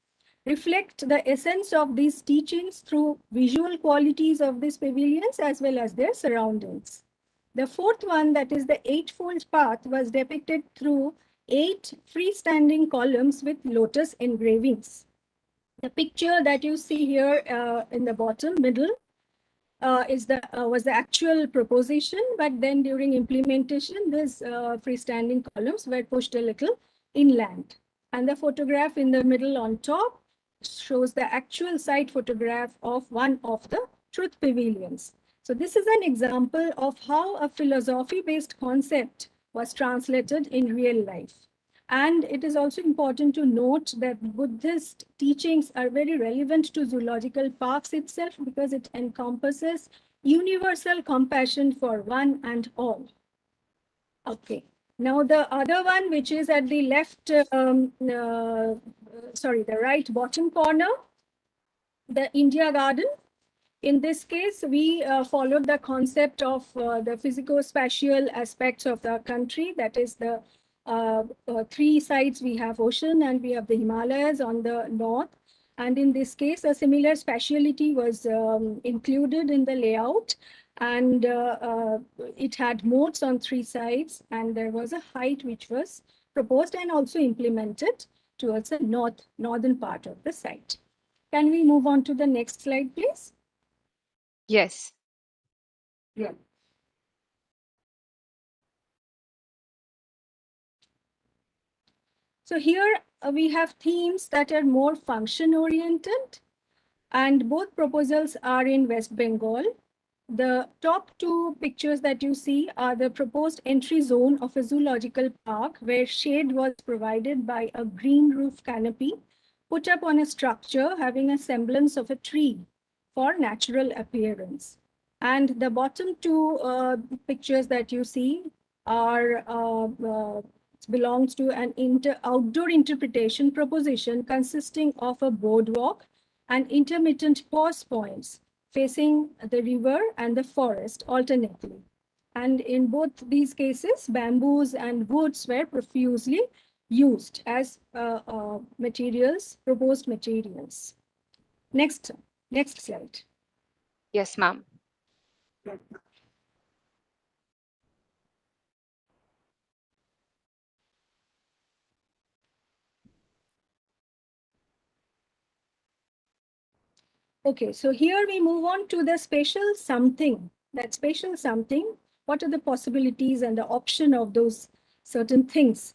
reflect the essence of these teachings through visual qualities of these pavilions as well as their surroundings. The 4th one, that is the Eightfold Path, was depicted through 8 freestanding columns with lotus engravings. The picture that you see here in the bottom middle was the actual proposition, but then during implementation, these freestanding columns were pushed a little inland. And the photograph in the middle on top shows the actual site photograph of one of the truth pavilions. So this is an example of how a philosophy-based concept was translated in real life. And it is also important to note that Buddhist teachings are very relevant to zoological parks itself, because it encompasses universal compassion for one and all. Okay. Now the other one, which is at the left, the right bottom corner, the India Garden. In this case, we followed the concept of the physico-spatial aspects of the country. That is the three sides. We have ocean and we have the Himalayas on the north. And in this case, a similar spatiality was included in the layout. And it had moats on three sides. And there was a height which was proposed and also implemented towards the northern part of the site. Can we move on to the next slide, please? Yes. Yeah. So here we have themes that are more function oriented, and both proposals are in West Bengal. The top two pictures that you see are the proposed entry zone of a zoological park where shade was provided by a green roof canopy put up on a structure having a semblance of a tree for natural appearance. And the bottom two pictures that you see are belongs to an outdoor interpretation proposition consisting of a boardwalk and intermittent pause points facing the river and the forest alternately. And in both these cases, bamboos and woods were profusely used as materials, proposed materials. Next slide. Yes, ma'am. Okay, so here we move on to the spatial something. That spatial something, what are the possibilities and the option of those certain things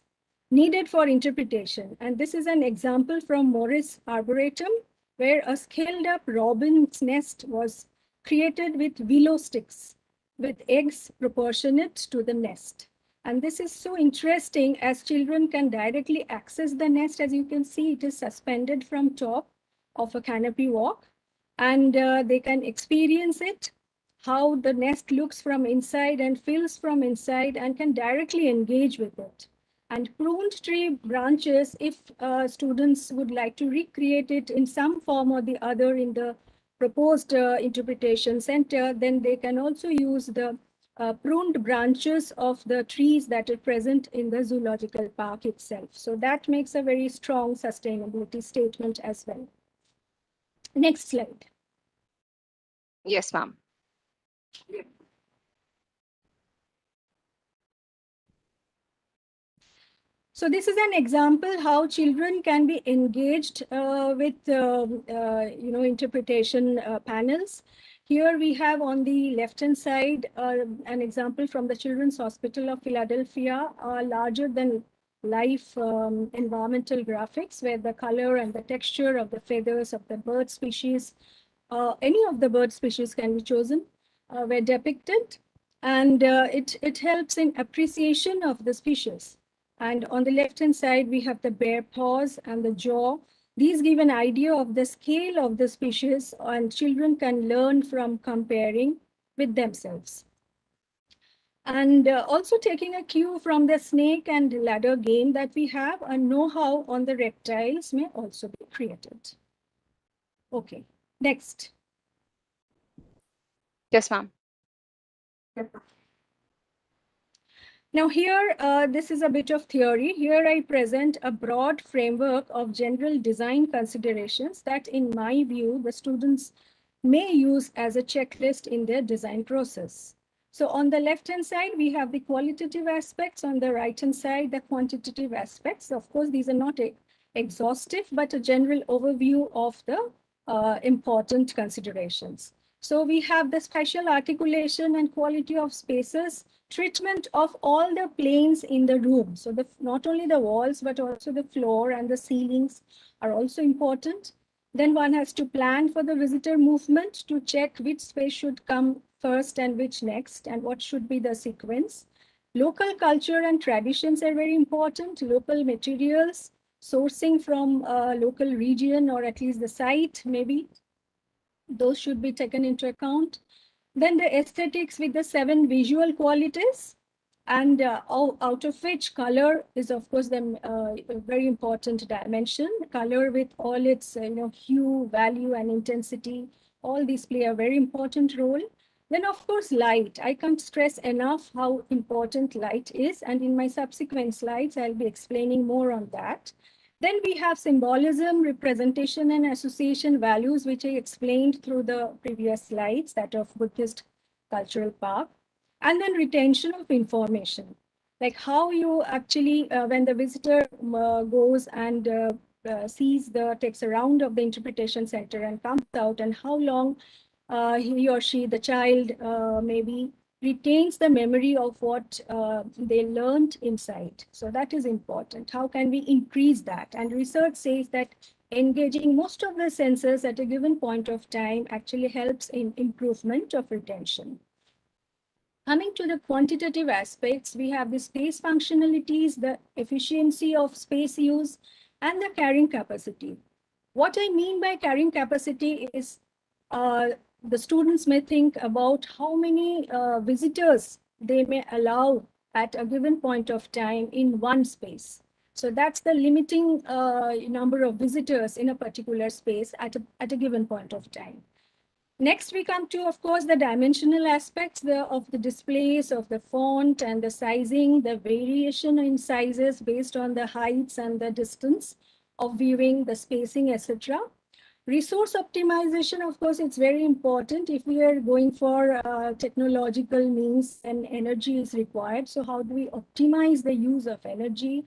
needed for interpretation? And this is an example from Morris Arboretum, where a scaled up robin's nest was created with willow sticks, with eggs proportionate to the nest. And this is so interesting as children can directly access the nest. As you can see, it is suspended from top of a canopy walk. And they can experience it, how the nest looks from inside and feels from inside, and can directly engage with it. And pruned tree branches, if students would like to recreate it in some form or the other in the proposed interpretation center, then they can also use the pruned branches of the trees that are present in the zoological park itself. So that makes a very strong sustainability statement as well. Next slide. Yes, ma'am. So this is an example how children can be engaged with interpretation panels. Here we have on the left-hand side an example from the Children's Hospital of Philadelphia, larger than life environmental graphics, where the color and the texture of the feathers of the bird species, any of the bird species can be chosen, were depicted, and it helps in appreciation of the species. And on the left-hand side, we have the bear paws and the jaw. These give an idea of the scale of the species, and children can learn from comparing with themselves. And also taking a cue from the snake and ladder game that we have, a know-how on the reptiles may also be created. Okay, next. Yes, ma'am. Now here, this is a bit of theory. Here I present a broad framework of general design considerations that in my view, the students may use as a checklist in their design process. So on the left-hand side, we have the qualitative aspects. On the right-hand side, the quantitative aspects. Of course, these are not exhaustive, but a general overview of the important considerations. So we have the spatial articulation and quality of spaces, treatment of all the planes in the room. So not only the walls, but also the floor and the ceilings are also important. Then one has to plan for the visitor movement to check which space should come first and which next, and what should be the sequence. Local culture and traditions are very important. Local materials, sourcing from a local region or at least the site, maybe. Those should be taken into account. Then the aesthetics with the 7 visual qualities. And out of which color is, of course, the very important dimension. Color with all its hue, value, and intensity, all these play a very important role. Then, of course, light. I can't stress enough how important light is. And in my subsequent slides, I'll be explaining more on that. Then we have symbolism, representation, and association values, which I explained through the previous slides, that of Buddhist cultural park. And then retention of information, like how you actually, when the visitor goes and sees takes a round of the interpretation center and comes out, and how long he or she, the child, maybe retains the memory of what they learned inside. So that is important. How can we increase that? And research says that engaging most of the senses at a given point of time actually helps in improvement of retention. Coming to the quantitative aspects, we have the space functionalities, the efficiency of space use, and the carrying capacity. What I mean by carrying capacity is the students may think about how many visitors they may allow at a given point of time in one space. So that's the limiting number of visitors in a particular space at a given point of time. Next, we come to, of course, the dimensional aspects of the displays, of the font and the sizing, the variation in sizes based on the heights and the distance of viewing, the spacing, etc. Resource optimization, of course, it's very important if we are going for technological means and energy is required. So how do we optimize the use of energy?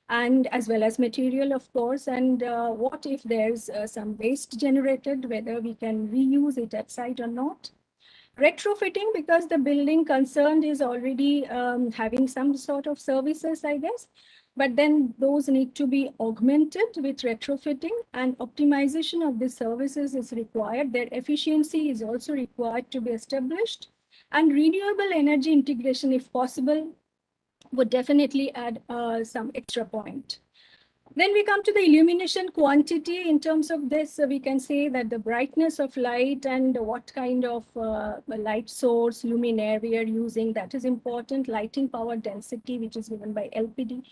And as well as material, of course, and what if there's some waste generated, whether we can reuse it at site or not. Retrofitting, because the building concerned is already having some sort of services, I guess, but then those need to be augmented with retrofitting, and optimization of the services is required. Their efficiency is also required to be established, and renewable energy integration, if possible, would definitely add some extra point. Then we come to the illumination quantity. In terms of this, we can say that the brightness of light and what kind of light source, luminaire we are using, that is important. Lighting power density, which is given by LPD,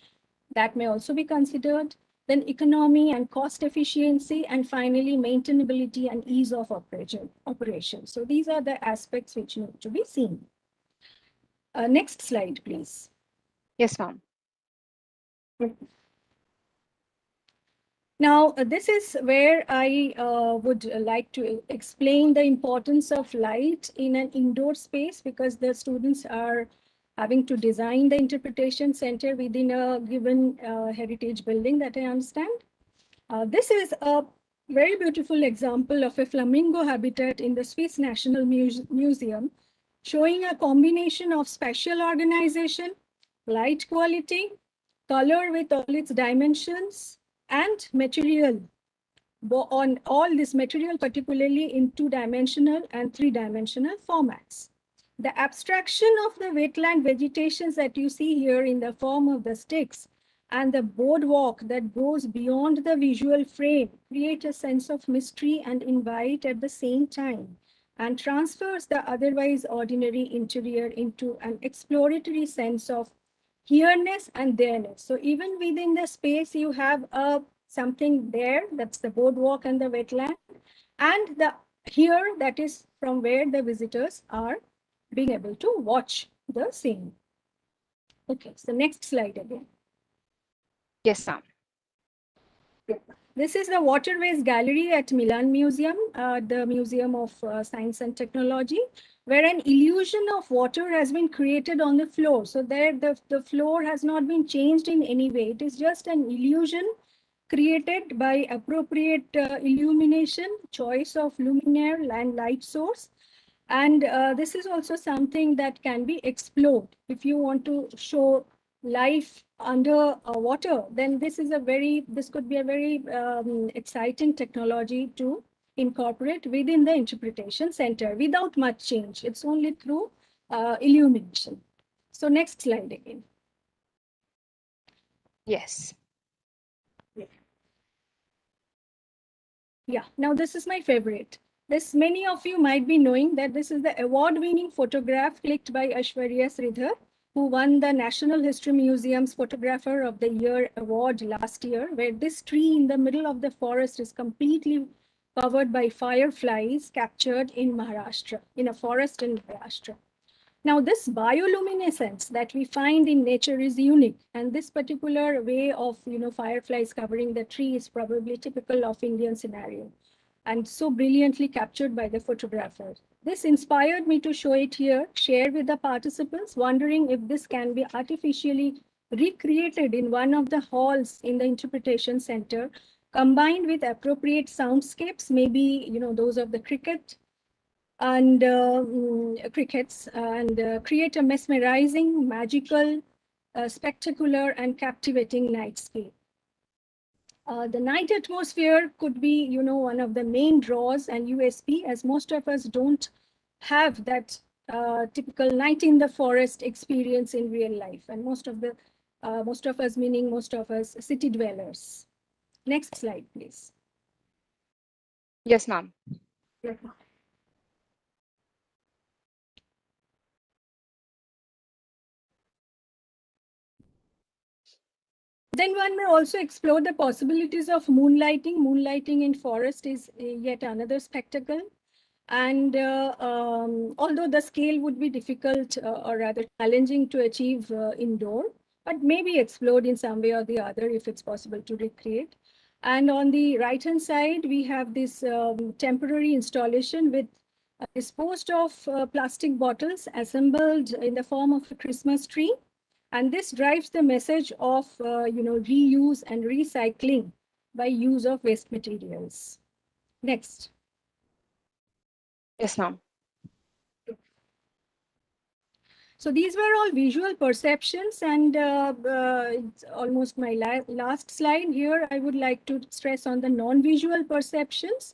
that may also be considered. Then economy and cost efficiency, and finally maintainability and ease of operation. So these are the aspects which need to be seen. Next slide, please. Yes, ma'am. Now, this is where I would like to explain the importance of light in an indoor space, because the students are having to design the interpretation center within a given heritage building, that I understand. This is a very beautiful example of a flamingo habitat in the Swiss National Museum, showing a combination of spatial organization, light quality, color with all its dimensions, and material. On all this material, particularly in 2-dimensional and 3-dimensional formats. The abstraction of the wetland vegetations that you see here in the form of the sticks and the boardwalk that goes beyond the visual frame create a sense of mystery and invite at the same time, and transfers the otherwise ordinary interior into an exploratory sense of here-ness and there-ness. So even within the space, you have something there, that's the boardwalk and the wetland, and the here, that is from where the visitors are being able to watch the scene. Okay, so next slide again. Yes, ma'am. This is the Waterways Gallery at Milan Museum, the Museum of Science and Technology, where an illusion of water has been created on the floor. So there, the floor has not been changed in any way. It is just an illusion created by appropriate illumination, choice of luminaire and light source. And this is also something that can be explored. If you want to show life under water, then this could be a very exciting technology to incorporate within the interpretation center without much change. It's only through illumination. So next slide again. Yes. Yeah, now this is my favorite. Many of you might be knowing that this is the award-winning photograph clicked by Aishwarya Sridhar who won the National History Museum's Photographer of the Year award last year, where this tree in the middle of the forest is completely covered by fireflies captured in Maharashtra, in a forest in Maharashtra. Now, this bioluminescence that we find in nature is unique, and this particular way of fireflies covering the tree is probably typical of Indian scenario, and so brilliantly captured by the photographer. This inspired me to show it here, share with the participants, wondering if this can be artificially recreated in one of the halls in the interpretation center, combined with appropriate soundscapes, maybe those of the crickets, and create a mesmerizing, magical, spectacular, and captivating nightscape. The night atmosphere could be, one of the main draws and USP, as most of us don't have that typical night in the forest experience in real life, and most of us meaning most of us city dwellers. Next slide, please. Yes, ma'am. Yeah. Then one may also explore the possibilities of moonlighting. Moonlighting in forest is yet another spectacle. And although the scale would be difficult or rather challenging to achieve indoor, but maybe explored in some way or the other if it's possible to recreate. And on the right-hand side, we have this temporary installation with disposed of plastic bottles assembled in the form of a Christmas tree. And this drives the message of reuse and recycling by use of waste materials. Next. Yes, ma'am. So these were all visual perceptions, and it's almost my last slide here. I would like to stress on the non-visual perceptions,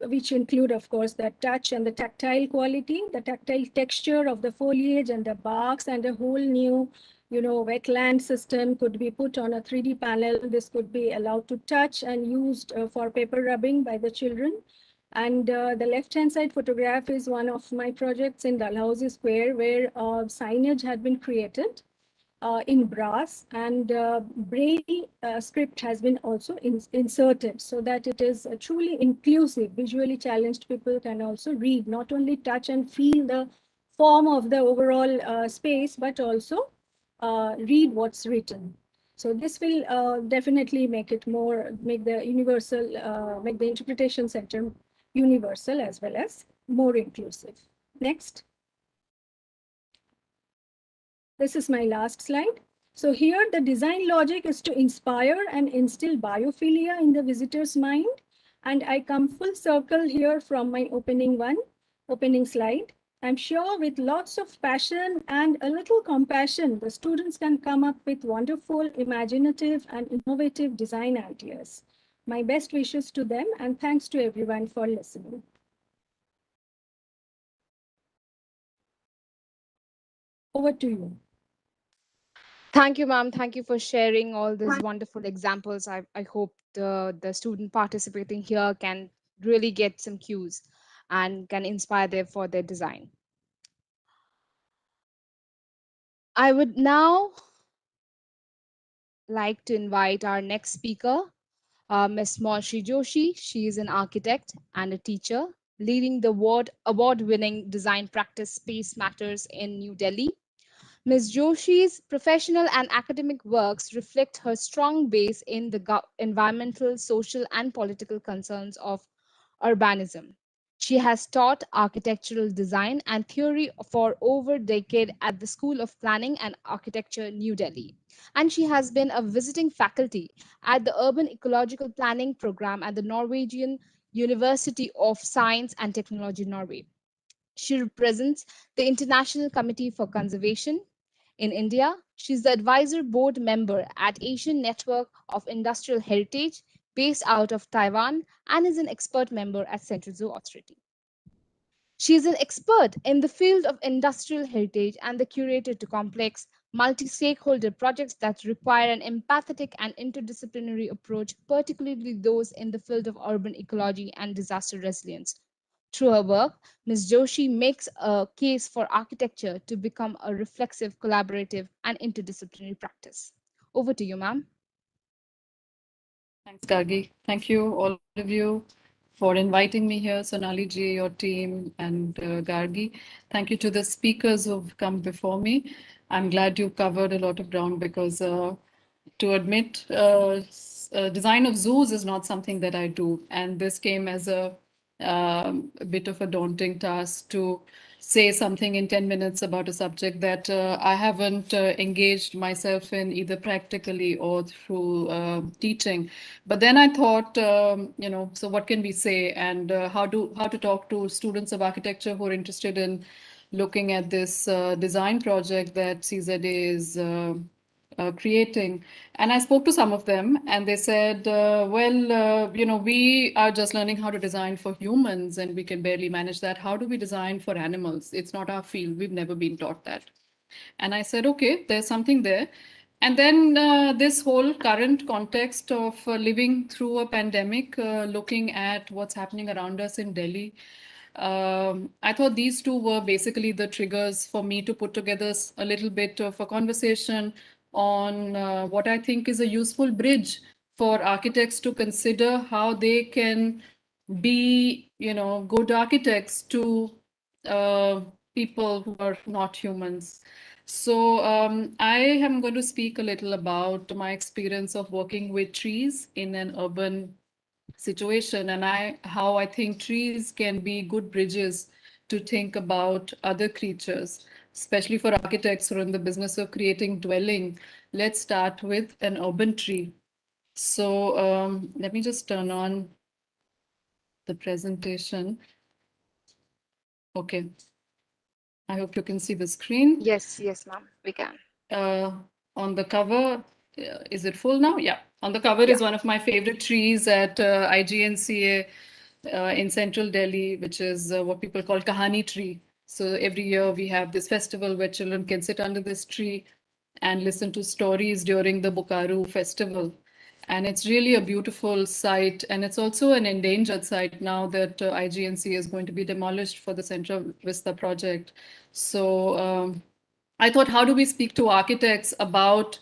which include, of course, the touch and the tactile quality, the tactile texture of the foliage and the barks, and a whole new, wetland system could be put on a 3D panel. This could be allowed to touch and used for paper rubbing by the children. And the left-hand side photograph is one of my projects in Dalhousie Square, where signage had been created in brass, and Braille script has been also inserted so that it is truly inclusive. Visually challenged people can also read, not only touch and feel the form of the overall space, but also read what's written. So this will definitely make it make the interpretation center universal as well as more inclusive. Next. This is my last slide. So here the design logic is to inspire and instill biophilia in the visitor's mind. And I come full circle here from my opening slide. I'm sure with lots of passion and a little compassion, the students can come up with wonderful, imaginative, and innovative design ideas. My best wishes to them, and thanks to everyone for listening. Over to you. Thank you, ma'am. Thank you for sharing all these wonderful examples. I hope the student participating here can really get some cues and can inspire them for their design. I would now like to invite our next speaker, Ms. Moshi Joshi. She is an architect and a teacher leading the award-winning design practice Space Matters in New Delhi. Ms. Joshi's professional and academic works reflect her strong base in the environmental, social, and political concerns of urbanism. She has taught architectural design and theory for over a decade at the School of Planning and Architecture, New Delhi. And she has been a visiting faculty at the Urban Ecological Planning Program at the Norwegian University of Science and Technology, Norway. She represents the International Committee for Conservation in India. She's the advisor board member at Asian Network of Industrial Heritage, based out of Taiwan, and is an expert member at Central Zoo Authority. She is an expert in the field of industrial heritage and the curator to complex multi-stakeholder projects that require an empathetic and interdisciplinary approach, particularly those in the field of urban ecology and disaster resilience. Through her work, Ms. Joshi makes a case for architecture to become a reflexive, collaborative, and interdisciplinary practice. Over to you, ma'am. Thanks, Gargi. Thank you, all of you, for inviting me here, Sonali ji, your team, and Gargi. Thank you to the speakers who've come before me. I'm glad you covered a lot of ground because to admit, design of zoos is not something that I do. And this came as a bit of a daunting task to say something in 10 minutes about a subject that I haven't engaged myself in either practically or through teaching. But then I thought, so what can we say, and how to talk to students of architecture who are interested in looking at this design project that CZA is creating. And I spoke to some of them, and they said, we are just learning how to design for humans, and we can barely manage that. How do we design for animals? It's not our field. We've never been taught that. And I said, okay, there's something there. And then this whole current context of living through a pandemic, looking at what's happening around us in Delhi, I thought these two were basically the triggers for me to put together a little bit of a conversation on what I think is a useful bridge for architects to consider how they can be, good architects to people who are not humans. So I am going to speak a little about my experience of working with trees in an urban situation, and how I think trees can be good bridges to think about other creatures, especially for architects who are in the business of creating dwelling. Let's start with an urban tree. So let me just turn on the presentation. Okay. I hope you can see the screen. Yes, ma'am, we can. On the cover, is it full now? Yeah. On the cover is one of my favorite trees at IGNCA in central Delhi, which is what people call Kahani tree. So every year we have this festival where children can sit under this tree and listen to stories during the Bokaru festival. And it's really a beautiful site. And it's also an endangered site now that IGNC is going to be demolished for the Central Vista project. So I thought, how do we speak to architects about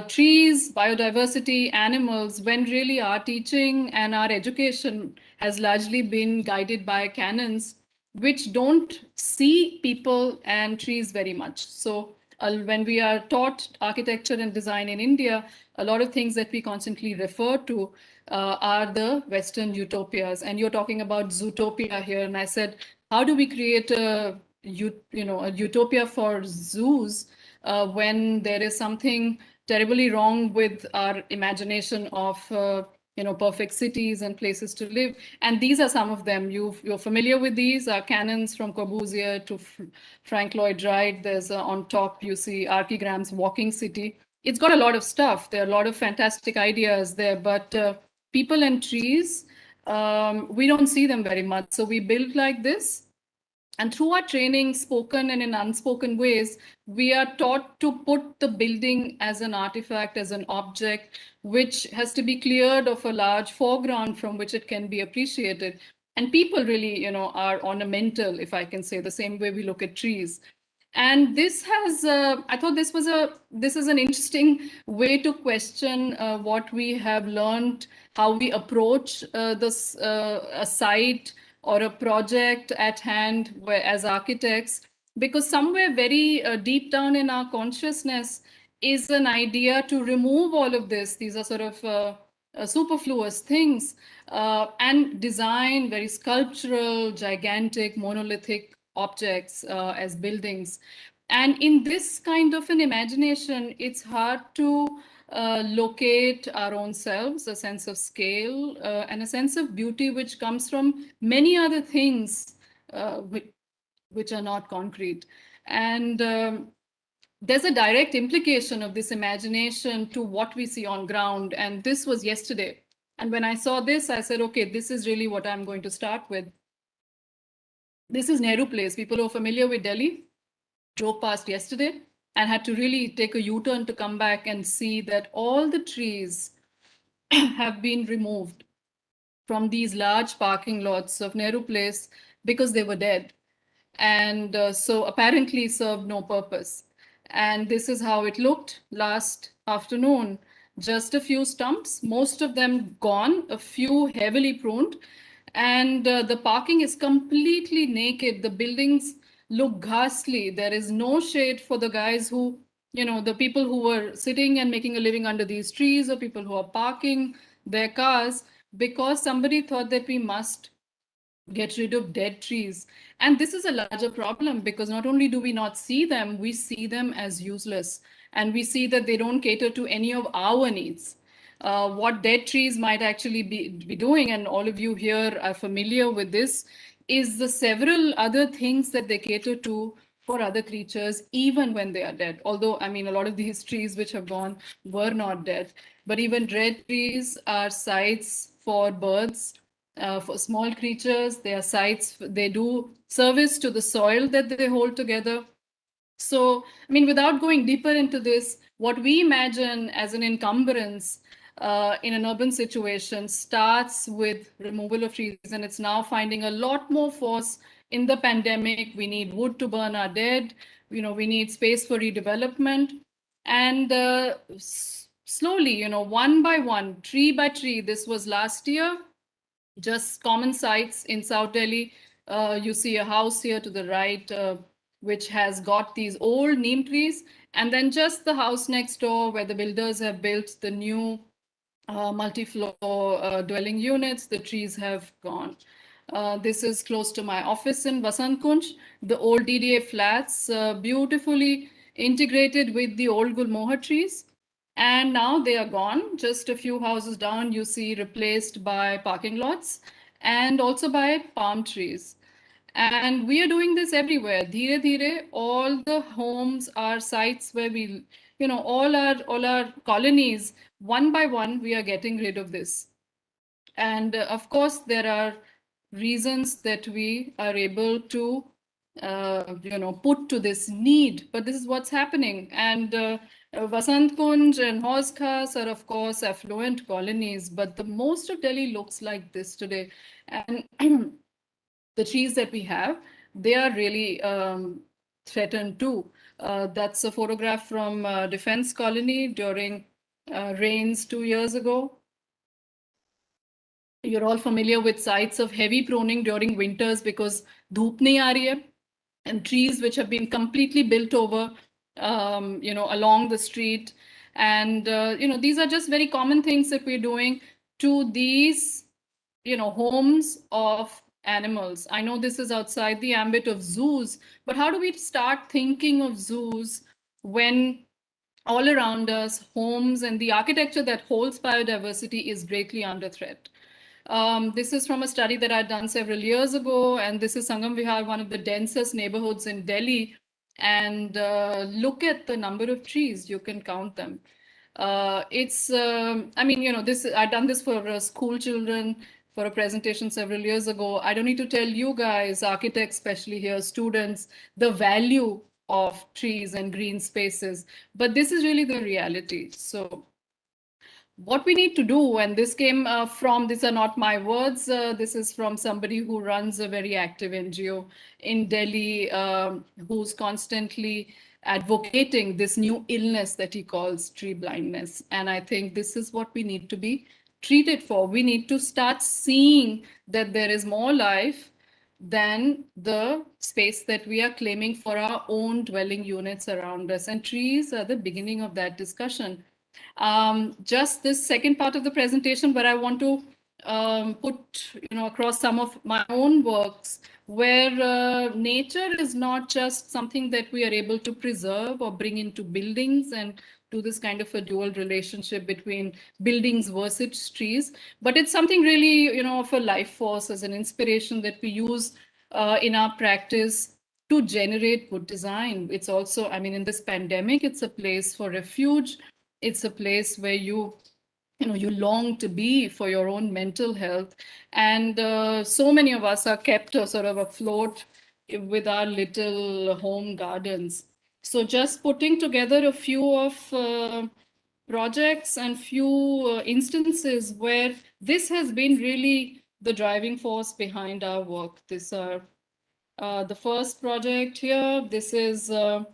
trees, biodiversity, animals, when really our teaching and our education has largely been guided by canons which don't see people and trees very much. So when we are taught architecture and design in India, a lot of things that we constantly refer to are the Western utopias. And you're talking about Zootopia here. And I said, how do we create a utopia for zoos when there is something terribly wrong with our imagination of perfect cities and places to live? And these are some of them. You're familiar with these canons from Corbusier to Frank Lloyd Wright. There's on top you see Archigram's Walking City. It's got a lot of stuff. There are a lot of fantastic ideas there, but people and trees, we don't see them very much. So we build like this. And through our training, spoken and in unspoken ways, we are taught to put the building as an artifact, as an object, which has to be cleared of a large foreground from which it can be appreciated. And people really, are ornamental, if I can say, the same way we look at trees. And this has, I thought this is an interesting way to question what we have learned, how we approach this a site or a project at hand as architects, because somewhere very deep down in our consciousness is an idea to remove all of this. These are sort of superfluous things and design very sculptural, gigantic, monolithic objects as buildings. And in this kind of an imagination, it's hard to locate our own selves, a sense of scale, and a sense of beauty, which comes from many other things which are not concrete. And there's a direct implication of this imagination to what we see on ground. And this was yesterday. And when I saw this, I said, okay, this is really what I'm going to start with. This is Nehru Place. People who are familiar with Delhi drove past yesterday and had to really take a U-turn to come back and see that all the trees have been removed. from these large parking lots of Nehru Place because they were dead. And so apparently served no purpose. And this is how it looked last afternoon. Just a few stumps, most of them gone, a few heavily pruned, and the parking is completely naked. The buildings look ghastly. There is no shade for the guys who, the people who were sitting and making a living under these trees, or people who are parking their cars, because somebody thought that we must get rid of dead trees. And this is a larger problem because not only do we not see them, we see them as useless. And we see that they don't cater to any of our needs. What dead trees might actually be doing, and all of you here are familiar with this, is the several other things that they cater to for other creatures, even when they are dead. Although, I mean, a lot of these trees which have gone were not dead. But even dead trees are sites for birds, for small creatures. They are sites, they do service to the soil that they hold together. So, I mean, without going deeper into this, what we imagine as an encumbrance in an urban situation starts with removal of trees, and it's now finding a lot more force in the pandemic. We need wood to burn our dead. We need space for redevelopment. And slowly, one by one, tree by tree, this was last year, just common sites in South Delhi. You see a house here to the right, which has got these old neem trees, and then just the house next door where the builders have built the new multi-floor dwelling units, the trees have gone. This is close to my office in Vasant Kunj, the old DDA flats, beautifully integrated with the old Gulmohar trees. And now they are gone. Just a few houses down, you see replaced by parking lots and also by palm trees. And we are doing this everywhere. Dheere dheere, all the homes are sites where we, all our colonies, one by one, we are getting rid of this. And of course, there are reasons that we are able to, put to this need, but this is what's happening. And Vasant Kunj and Hauz Khas are, of course, affluent colonies, but the most of Delhi looks like this today. And the trees that we have, they are really threatened too. That's a photograph from Defense Colony during rains 2 years ago. You're all familiar with sites of heavy pruning during winters because dhoop nahi aa rahi hai, and trees which have been completely built over, along the street. And, these are just very common things that we're doing to these, homes of animals. I know this is outside the ambit of zoos, but how do we start thinking of zoos when all around us, homes and the architecture that holds biodiversity is greatly under threat? This is from a study that I'd done several years ago, and this is Sangam Vihar, one of the densest neighborhoods in Delhi. And look at the number of trees, you can count them. It's, this, I've done this for school children for a presentation several years ago. I don't need to tell you guys, architects, especially here, students, the value of trees and green spaces. But this is really the reality. So what we need to do, and this came from, these are not my words, this is from somebody who runs a very active NGO in Delhi, who's constantly advocating this new illness that he calls tree blindness. And I think this is what we need to be treated for. We need to start seeing that there is more life than the space that we are claiming for our own dwelling units around us. And trees are the beginning of that discussion. Just this second part of the presentation, where I want to put across some of my own works, where nature is not just something that we are able to preserve or bring into buildings and do this kind of a dual relationship between buildings versus trees, but it's something really of a life force, as an inspiration that we use in our practice to generate good design. It's also, I mean, in this pandemic, it's a place for refuge. It's a place where you long to be for your own mental health. And so many of us are kept sort of afloat with our little home gardens. So just putting together a few of projects and few instances where this has been really the driving force behind our work. These are the first project here. This is the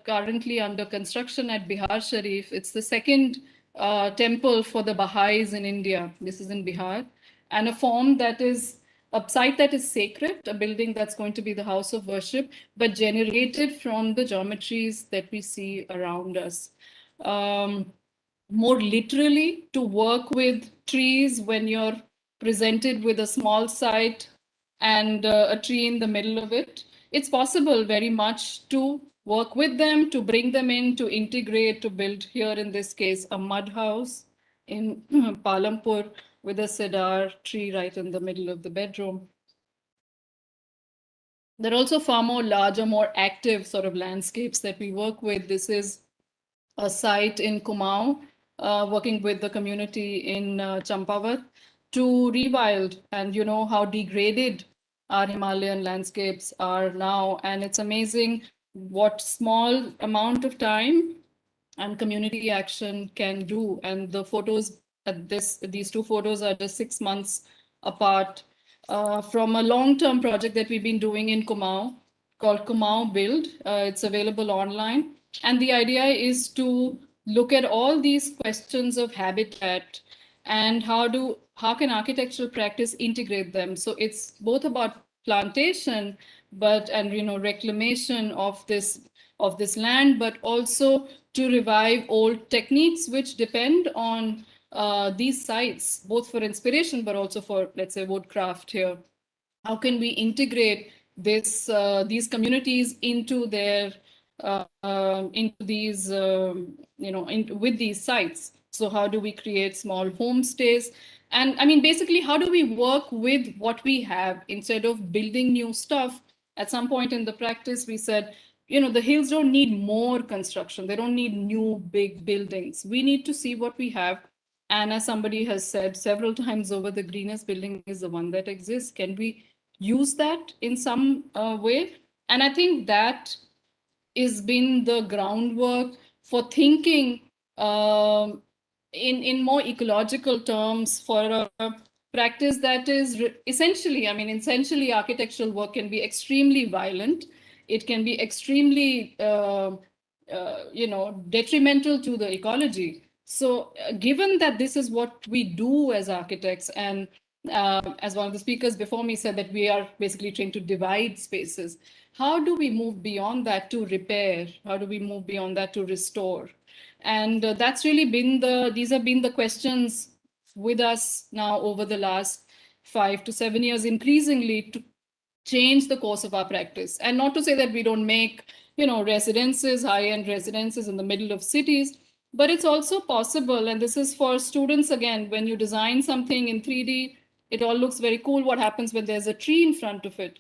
currently under construction at Bihar Sharif. It's the second temple for the Baha'is in India. This is in Bihar. And a form that is a site that is sacred, a building that's going to be the house of worship, but generated from the geometries that we see around us. More literally, to work with trees when you're presented with a small site and a tree in the middle of it. It's possible very much to work with them, to bring them in, to integrate, to build here in this case, a mud house in Palampur with a cedar tree right in the middle of the bedroom. There are also far more larger, more active sort of landscapes that we work with. This is a site in Kumaon, working with the community in Champavat to rewild, and you know how degraded our Himalayan landscapes are now. And it's amazing what small amount of time and community action can do. And the photos at these two photos are just 6 months apart from a long-term project that we've been doing in Kumaon called Kumaon Build. It's available online. And the idea is to look at all these questions of habitat and how can architectural practice integrate them. So it's both about plantation, and reclamation of this land, but also to revive old techniques which depend on these sites, both for inspiration, but also for, let's say, woodcraft here. How can we integrate these communities into their into these with these sites? So how do we create small homestays? And I mean, basically, how do we work with what we have instead of building new stuff? At some point in the practice, we said, the hills don't need more construction. They don't need new big buildings. We need to see what we have. And as somebody has said several times over, the greenest building is the one that exists. Can we use that in some way? And I think that has been the groundwork for thinking in more ecological terms for a practice that is essentially architectural work can be extremely violent. It can be extremely detrimental to the ecology. So given that this is what we do as architects, and as one of the speakers before me said, that we are basically trained to divide spaces, how do we move beyond that to repair? How do we move beyond that to restore? And that's really been these have been the questions with us now over the last 5 to 7 years, increasingly, to change the course of our practice. And not to say that we don't make, residences, high-end residences in the middle of cities, but it's also possible. And this is for students, again, when you design something in 3D, it all looks very cool. What happens when there's a tree in front of it?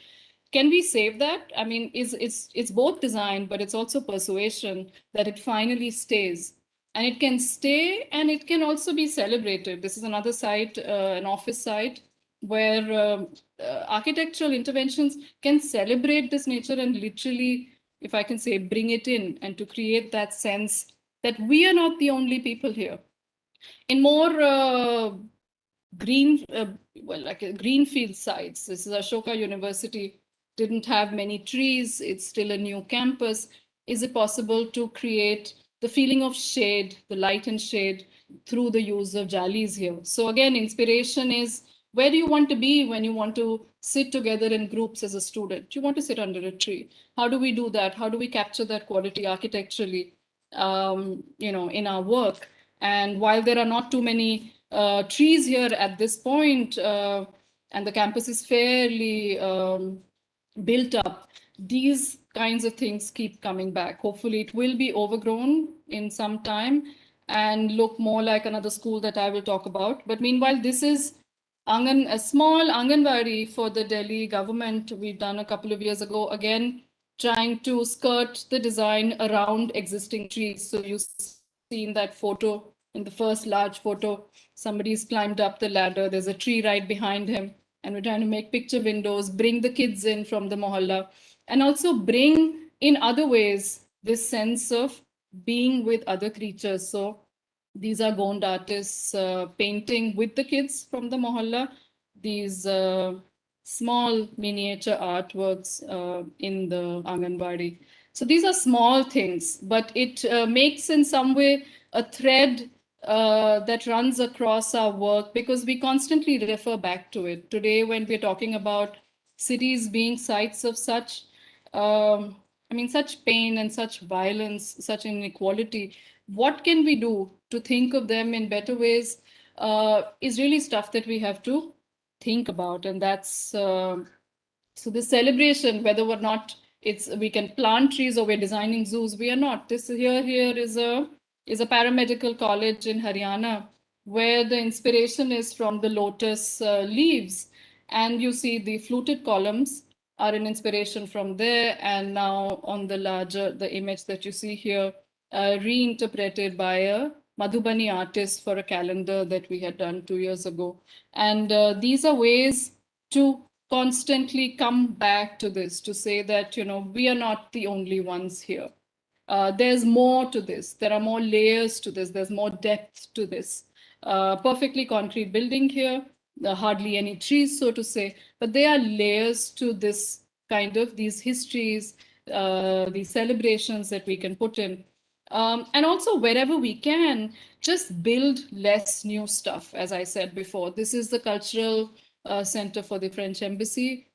Can we save that? I mean, it's both design, but it's also persuasion that it finally stays. And it can stay, and it can also be celebrated. This is another site, an office site, where architectural interventions can celebrate this nature and literally, if I can say, bring it in, and to create that sense that we are not the only people here. In more greenfield sites, this is Ashoka University, didn't have many trees. It's still a new campus. Is it possible to create the feeling of shade, the light and shade, through the use of jalis here? So again, inspiration is, where do you want to be when you want to sit together in groups as a student? You want to sit under a tree. How do we do that? How do we capture that quality architecturally, in our work? And while there are not too many trees here at this point, and the campus is fairly built up, these kinds of things keep coming back. Hopefully it will be overgrown in some time and look more like another school that I will talk about. But meanwhile, this is a small Anganwadi for the Delhi government. We've done a couple of years ago, again, trying to skirt the design around existing trees. So you see in that photo, in the first large photo, somebody's climbed up the ladder. There's a tree right behind him. And we're trying to make picture windows, bring the kids in from the mohalla, and also bring in other ways this sense of being with other creatures. So These are Gond artists painting with the kids from the mohalla. These small miniature artworks in the Anganwadi. So these are small things, but it makes in some way a thread that runs across our work because we constantly refer back to it. Today, when we're talking about cities being sites of such, such pain and such violence, such inequality, what can we do to think of them in better ways is really stuff that we have to think about. And that's so this celebration, whether or not we can plant trees or we're designing zoos, we are not. This here is a paramedical college in Haryana where the inspiration is from the lotus leaves, and you see the fluted columns are an inspiration from there. And now on the image that you see here, reinterpreted by a Madhubani artist for a calendar that we had done 2 years ago. And these are ways to constantly come back to this, to say that, we are not the only ones here. There's more to this. There are more layers to this. There's more depth to this. Perfectly concrete building here, hardly any trees, so to say, but there are layers to this kind of these histories, these celebrations that we can put in. And also, wherever we can, just build less new stuff. As I said before, this is the cultural center for the French Embassy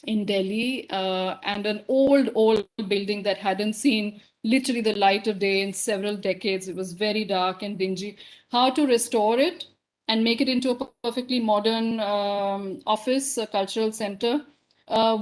in Delhi, and an old building that hadn't seen literally the light of day in several decades. It was very dark and dingy. How to restore it and make it into a perfectly modern office, a cultural center,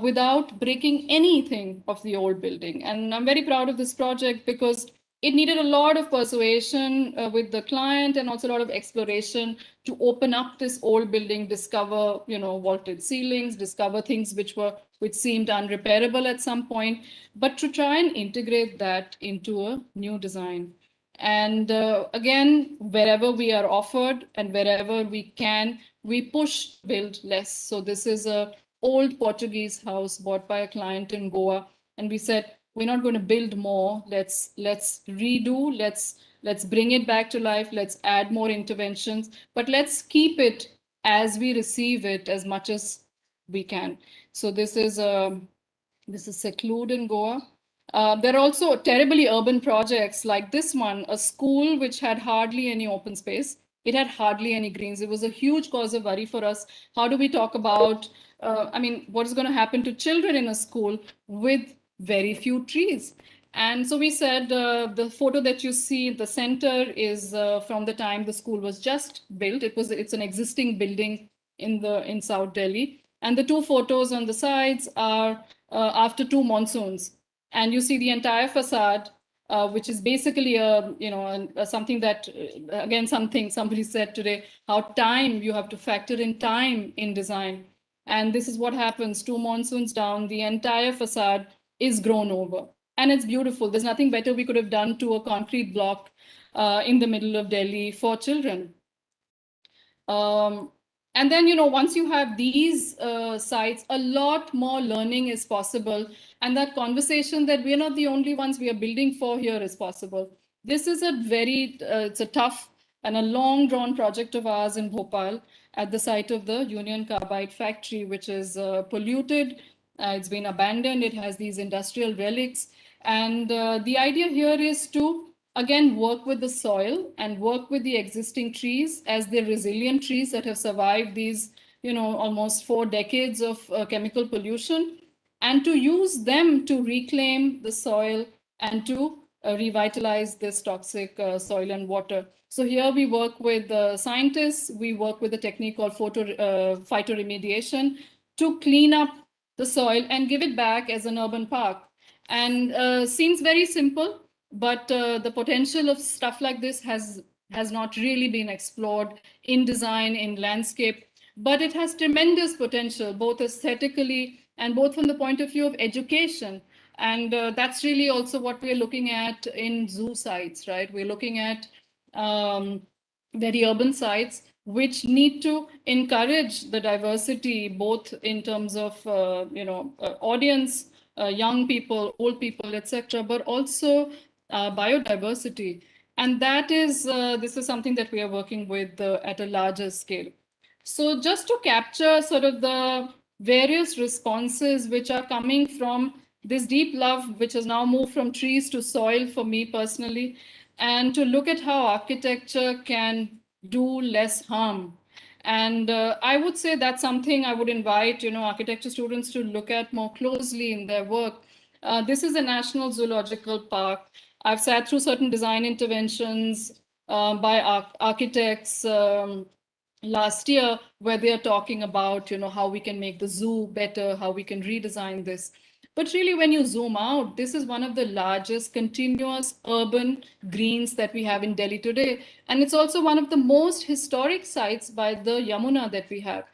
without breaking anything of the old building. And I'm very proud of this project because it needed a lot of persuasion with the client and also a lot of exploration to open up this old building, discover, vaulted ceilings, discover things which seemed unrepairable at some point, but to try and integrate that into a new design. And again, wherever we are offered and wherever we can, we push build less. So this is a old Portuguese house bought by a client in Goa, and we said, we're not going to build more. Let's redo. Let's bring it back to life. Let's add more interventions, but let's keep it as we receive it as much as we can. So this is Seclude in Goa. There are also terribly urban projects like this one, a school which had hardly any open space. It had hardly any greens. It was a huge cause of worry for us. How do we talk about, what is going to happen to children in a school with very few trees? And so we said, the photo that you see in the center is from the time the school was just built. It's an existing building in South Delhi. And the two photos on the sides are after two monsoons. And you see the entire facade, which is basically something that, again, something somebody said today, how you have to factor in time in design. And this is what happens, two monsoons down, the entire facade is grown over. And it's beautiful. There's nothing better we could have done to a concrete block in the middle of Delhi for children. And then, once you have these sites, a lot more learning is possible. And that conversation that we're not the only ones we are building for here is possible. This is it's a tough and a long drawn project of ours in Bhopal at the site of the Union Carbide factory, which is polluted. It's been abandoned. It has these industrial relics. And the idea here is to, again, work with the soil and work with the existing trees as the resilient trees that have survived these, almost 4 decades of chemical pollution, and to use them to reclaim the soil and to revitalize this toxic soil and water. So here we work with scientists, we work with a technique called phytoremediation to clean up the soil and give it back as an urban park. And seems very simple, but the potential of stuff like this has not really been explored in design, in landscape, but it has tremendous potential, both aesthetically and both from the point of view of education. And that's really also what we're looking at in zoo sites, right? We're looking at very urban sites which need to encourage the diversity, both in terms of, audience, young people, old people, etc., but also biodiversity. And that is, this is something that we are working with at a larger scale. So just to capture sort of the various responses which are coming from this deep love, which has now moved from trees to soil for me personally, and to look at how architecture can do less harm. And I would say that's something I would invite, architecture students to look at more closely in their work. This is a National Zoological Park. I've sat through certain design interventions by architects last year, where they are talking about, how we can make the zoo better, how we can redesign this. But really, when you zoom out, this is one of the largest continuous urban greens that we have in Delhi today. And it's also one of the most historic sites by the Yamuna that we have.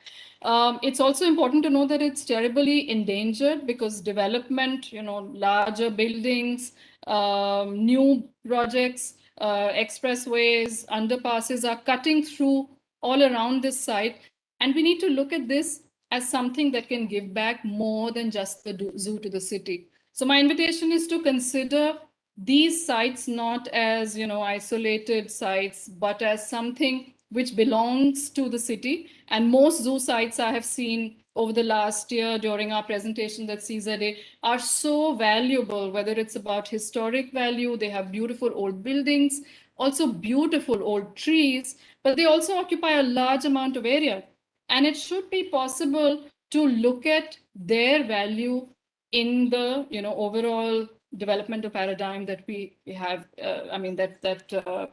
It's also important to know that it's terribly endangered because development, larger buildings, new projects, expressways, underpasses are cutting through all around this site. And we need to look at this as something that can give back more than just the zoo to the city. So my invitation is to consider these sites not as, isolated sites, but as something which belongs to the city. And most zoo sites I have seen over the last year during our presentation at CZA are so valuable, whether it's about historic value, they have beautiful old buildings, also beautiful old trees, but they also occupy a large amount of area. And it should be possible to look at their value in the overall developmental paradigm that we have, that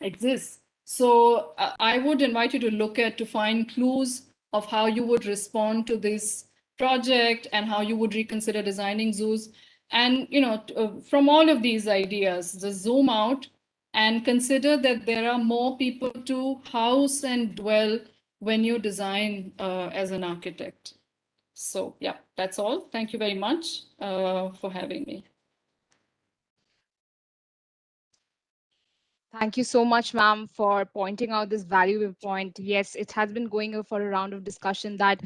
exists. So I would invite you to look at, to find clues of how you would respond to this project and how you would reconsider designing zoos. And, from all of these ideas, just zoom out and consider that there are more people to house and dwell when you design as an architect. So yeah, that's all. Thank you very much for having me. Thank you so much, ma'am, for pointing out this valuable point. Yes, it has been going for a round of discussion that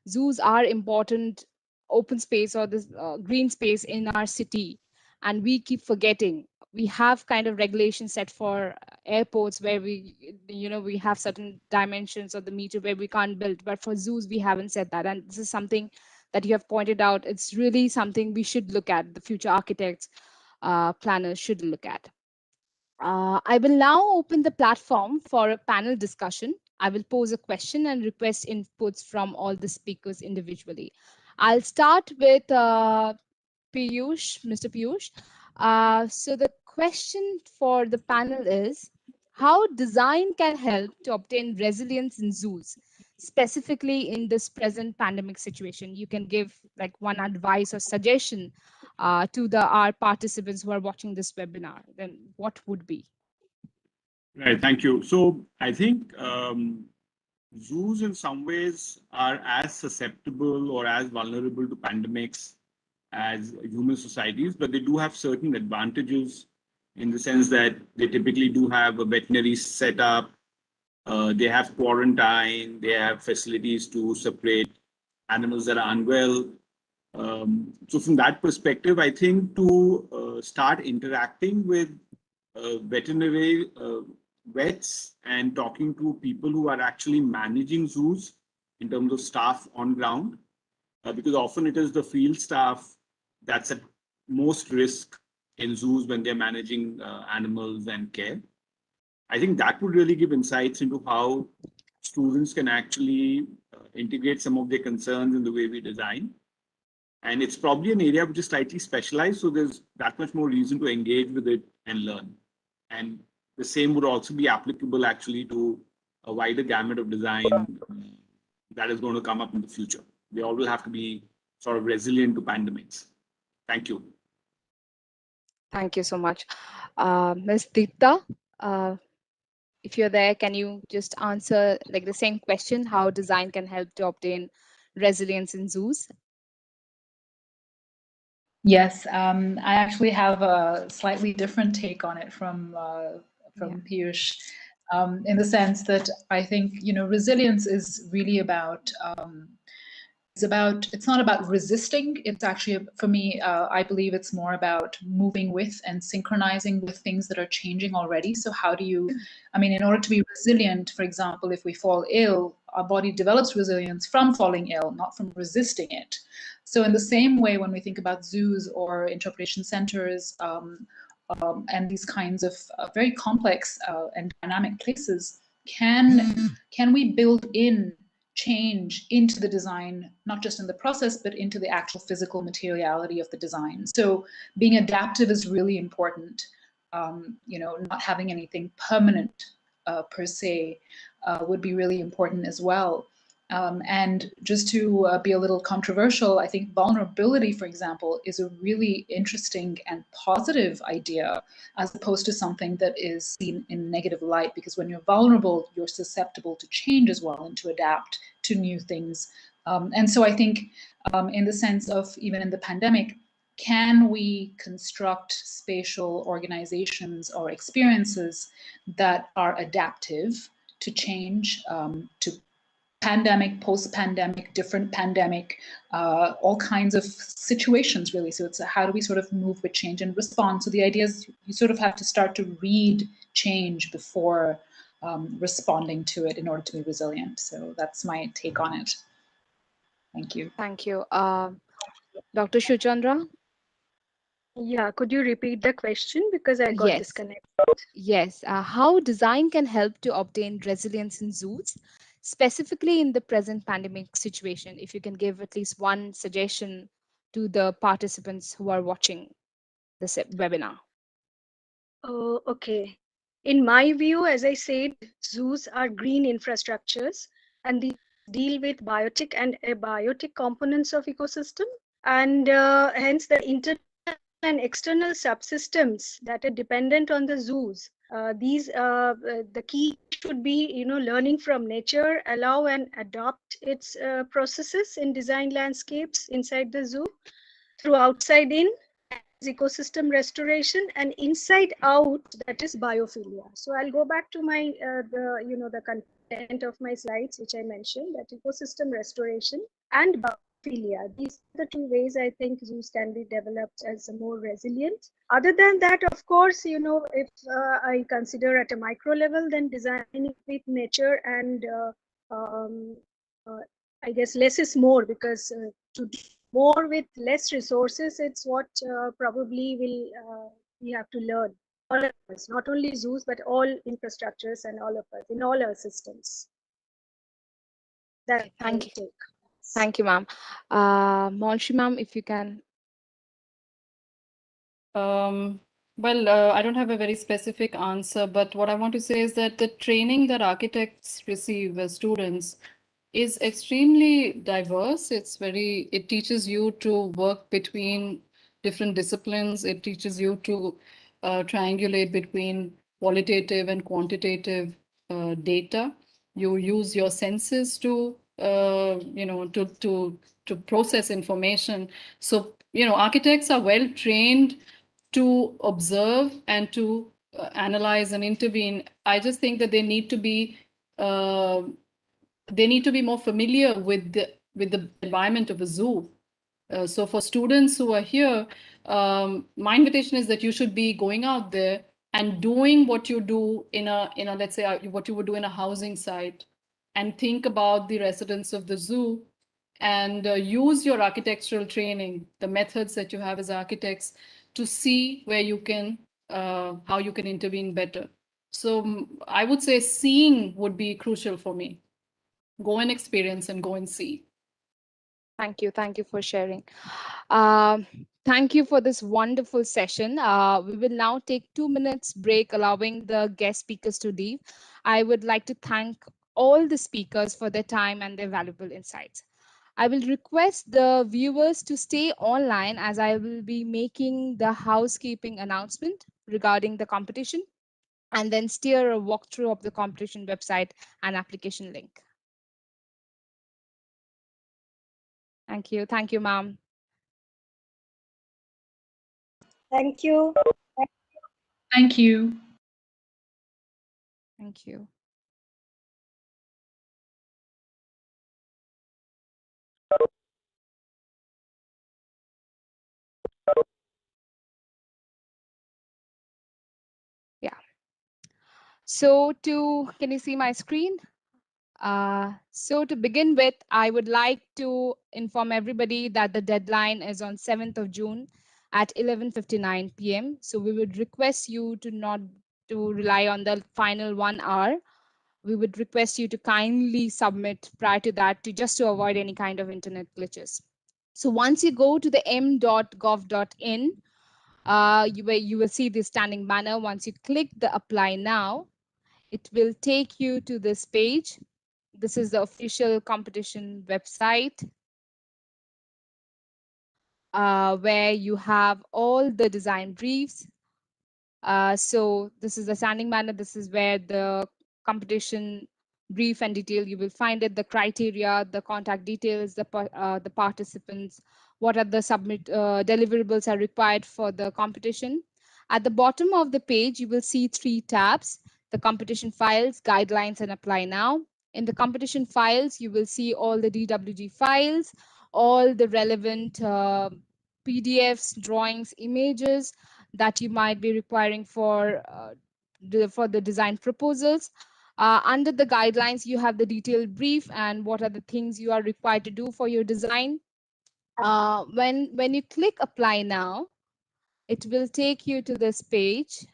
zoos are important open space or this green space in our city, and we keep forgetting. We have kind of regulations set for airports where we have certain dimensions of the meter where we can't build, but for zoos we haven't said that, and this is something that you have pointed out. It's really something we should look at. The future architects, planners should look at. I will now open the platform for a panel discussion. I will pose a question and request inputs from all the speakers individually. I'll start with Piyush, Mr. Piyush. So the question for the panel is, how design can help to obtain resilience in zoos, specifically in this present pandemic situation? You can give like one advice or suggestion to our participants who are watching this webinar. Then what would be? Right, thank you. So I think zoos in some ways are as susceptible or as vulnerable to pandemics as human societies, but they do have certain advantages in the sense that they typically do have a veterinary setup, they have quarantine, they have facilities to separate animals that are unwell. So from that perspective, I think to start interacting with veterinary vets and talking to people who are actually managing zoos in terms of staff on ground, because often it is the field staff that's at most risk in zoos when they're managing animals and care. I think that would really give insights into how students can actually integrate some of their concerns in the way we design. And it's probably an area which is slightly specialized, so there's that much more reason to engage with it and learn. And the same would also be applicable actually to a wider gamut of design that is going to come up in the future. They all will have to be sort of resilient to pandemics. Thank you. Thank you so much. Ms. Dita, if you're there, can you just answer like the same question, how design can help to obtain resilience in zoos? Yes, I actually have a slightly different take on it from Piyush, in the sense that I think resilience is really about it's not about resisting. It's actually, for me, I believe it's more about moving with and synchronizing with things that are changing already. So how do you, I mean, in order to be resilient, for example, if we fall ill, our body develops resilience from falling ill, not from resisting it. So in the same way, when we think about zoos or interpretation centers, and these kinds of very complex and dynamic places, can we build in change into the design, not just in the process, but into the actual physical materiality of the design? So being adaptive is really important. You know, not having anything permanent per se would be really important as well. And just to be a little controversial, I think vulnerability, for example, is a really interesting and positive idea, as opposed to something that is seen in negative light. Because when you're vulnerable, you're susceptible to change as well and to adapt to new things. And so I think in the sense of even in the pandemic, can we construct spatial organizations or experiences that are adaptive to change, to pandemic, post-pandemic, different pandemic, all kinds of situations, really. So it's how do we sort of move with change and respond? So the idea is you sort of have to start to read change before responding to it in order to be resilient. So that's my take on it. Thank you. Thank you. Dr. Shuchandra? Yeah, could you repeat the question because I got Yes. disconnected? Yes. How design can help to obtain resilience in zoos, specifically in the present pandemic situation? If you can give at least one suggestion to the participants who are watching this webinar. Oh, okay. In my view, as I said, zoos are green infrastructures and these deal with biotic and abiotic components of ecosystem, and hence the internal and external subsystems that are dependent on the zoos. The key should be, you know, learning from nature, allow and adopt its processes in design landscapes inside the zoo, through outside in ecosystem restoration, and inside out, that is biophilia. So I'll go back to my the content of my slides, which I mentioned, that ecosystem restoration and biophilia. These are the two ways I think zoos can be developed as a more resilient. Other than that, of course, you know, if I consider at a micro level, then designing with nature and I guess less is more, because to do more with less resources, it's what probably will we have to learn. All of us, not only zoos, but all infrastructures and all of us in all our systems. That's Thank you. take. Thank you, ma'am. Monshi, ma'am, if you can. I don't have a very specific answer, but what I want to say is that the training that architects receive as students is extremely diverse. It teaches you to work between different disciplines. It teaches you to triangulate between qualitative and quantitative data. You use your senses to to process information. So, you know, architects are well trained to observe and to analyze and intervene. I just think that they need to be more familiar with the environment of a zoo. So for students who are here, my invitation is that you should be going out there and doing what you do in a let's say what you would do in a housing site, and think about the residents of the zoo, and use your architectural training, the methods that you have as architects, to see where you can how you can intervene better. So I would say seeing would be crucial for me. Go and experience and go and see. Thank you. Thank you for sharing. Thank you for this wonderful session. We will now take 2 minutes break, allowing the guest speakers to leave. I would like to thank all the speakers for their time and their valuable insights. I will request the viewers to stay online as I will be making the housekeeping announcement regarding the competition, and then steer a walkthrough of the competition website and application link. Thank you. Thank you, ma'am. Thank you. Thank you. Thank you. Yeah. So can you see my screen? So to begin with, I would like to inform everybody that the deadline is on 7th of June at 11:59 p.m. So we would request you to not to rely on the final 1 hour. We would request you to kindly submit prior to that to just to avoid any kind of internet glitches. So once you go to the m.gov.in, you will see this standing banner. Once you click the apply now, it will take you to this page. This is the official competition website where you have all the design briefs. So this is the standing banner. This is where the competition brief and detail, you will find it, the criteria, the contact details, the participants, what are the submit deliverables are required for the competition. At the bottom of the page, you will see 3 tabs: the competition files, guidelines, and apply now. In the competition files, you will see all the DWG files, all the relevant PDFs, drawings, images that you might be requiring for the design proposals. Under the guidelines, you have the detailed brief and what are the things you are required to do for your design. When you click apply now, it will take you to this page.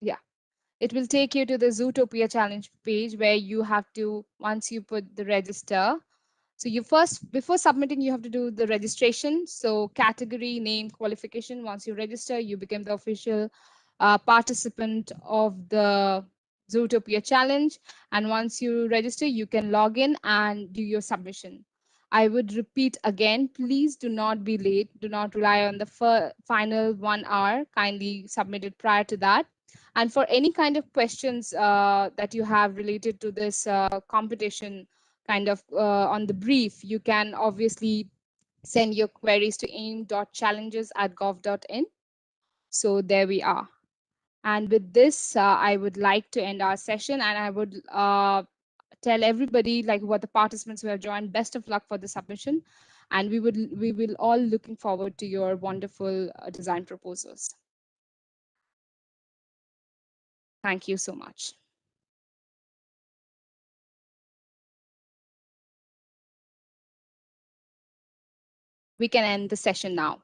Yeah, it will take you to the Zootopia challenge page where you have to, once you put the register, so you first, before submitting, you have to do the registration. So category, name, qualification. Once you register, you become the official participant of the Zootopia challenge. And once you register, you can log in and do your submission. I would repeat again, please do not be late. Do not rely on the final 1 hour. Kindly submit it prior to that. And for any kind of questions that you have related to this competition, kind of on the brief, you can obviously send your queries to aim.challenges@gov.in. So there we are. And with this, I would like to end our session, and I would tell everybody, like what the participants who have joined, best of luck for the submission. And we will all looking forward to your wonderful design proposals. Thank you so much. We can end the session now.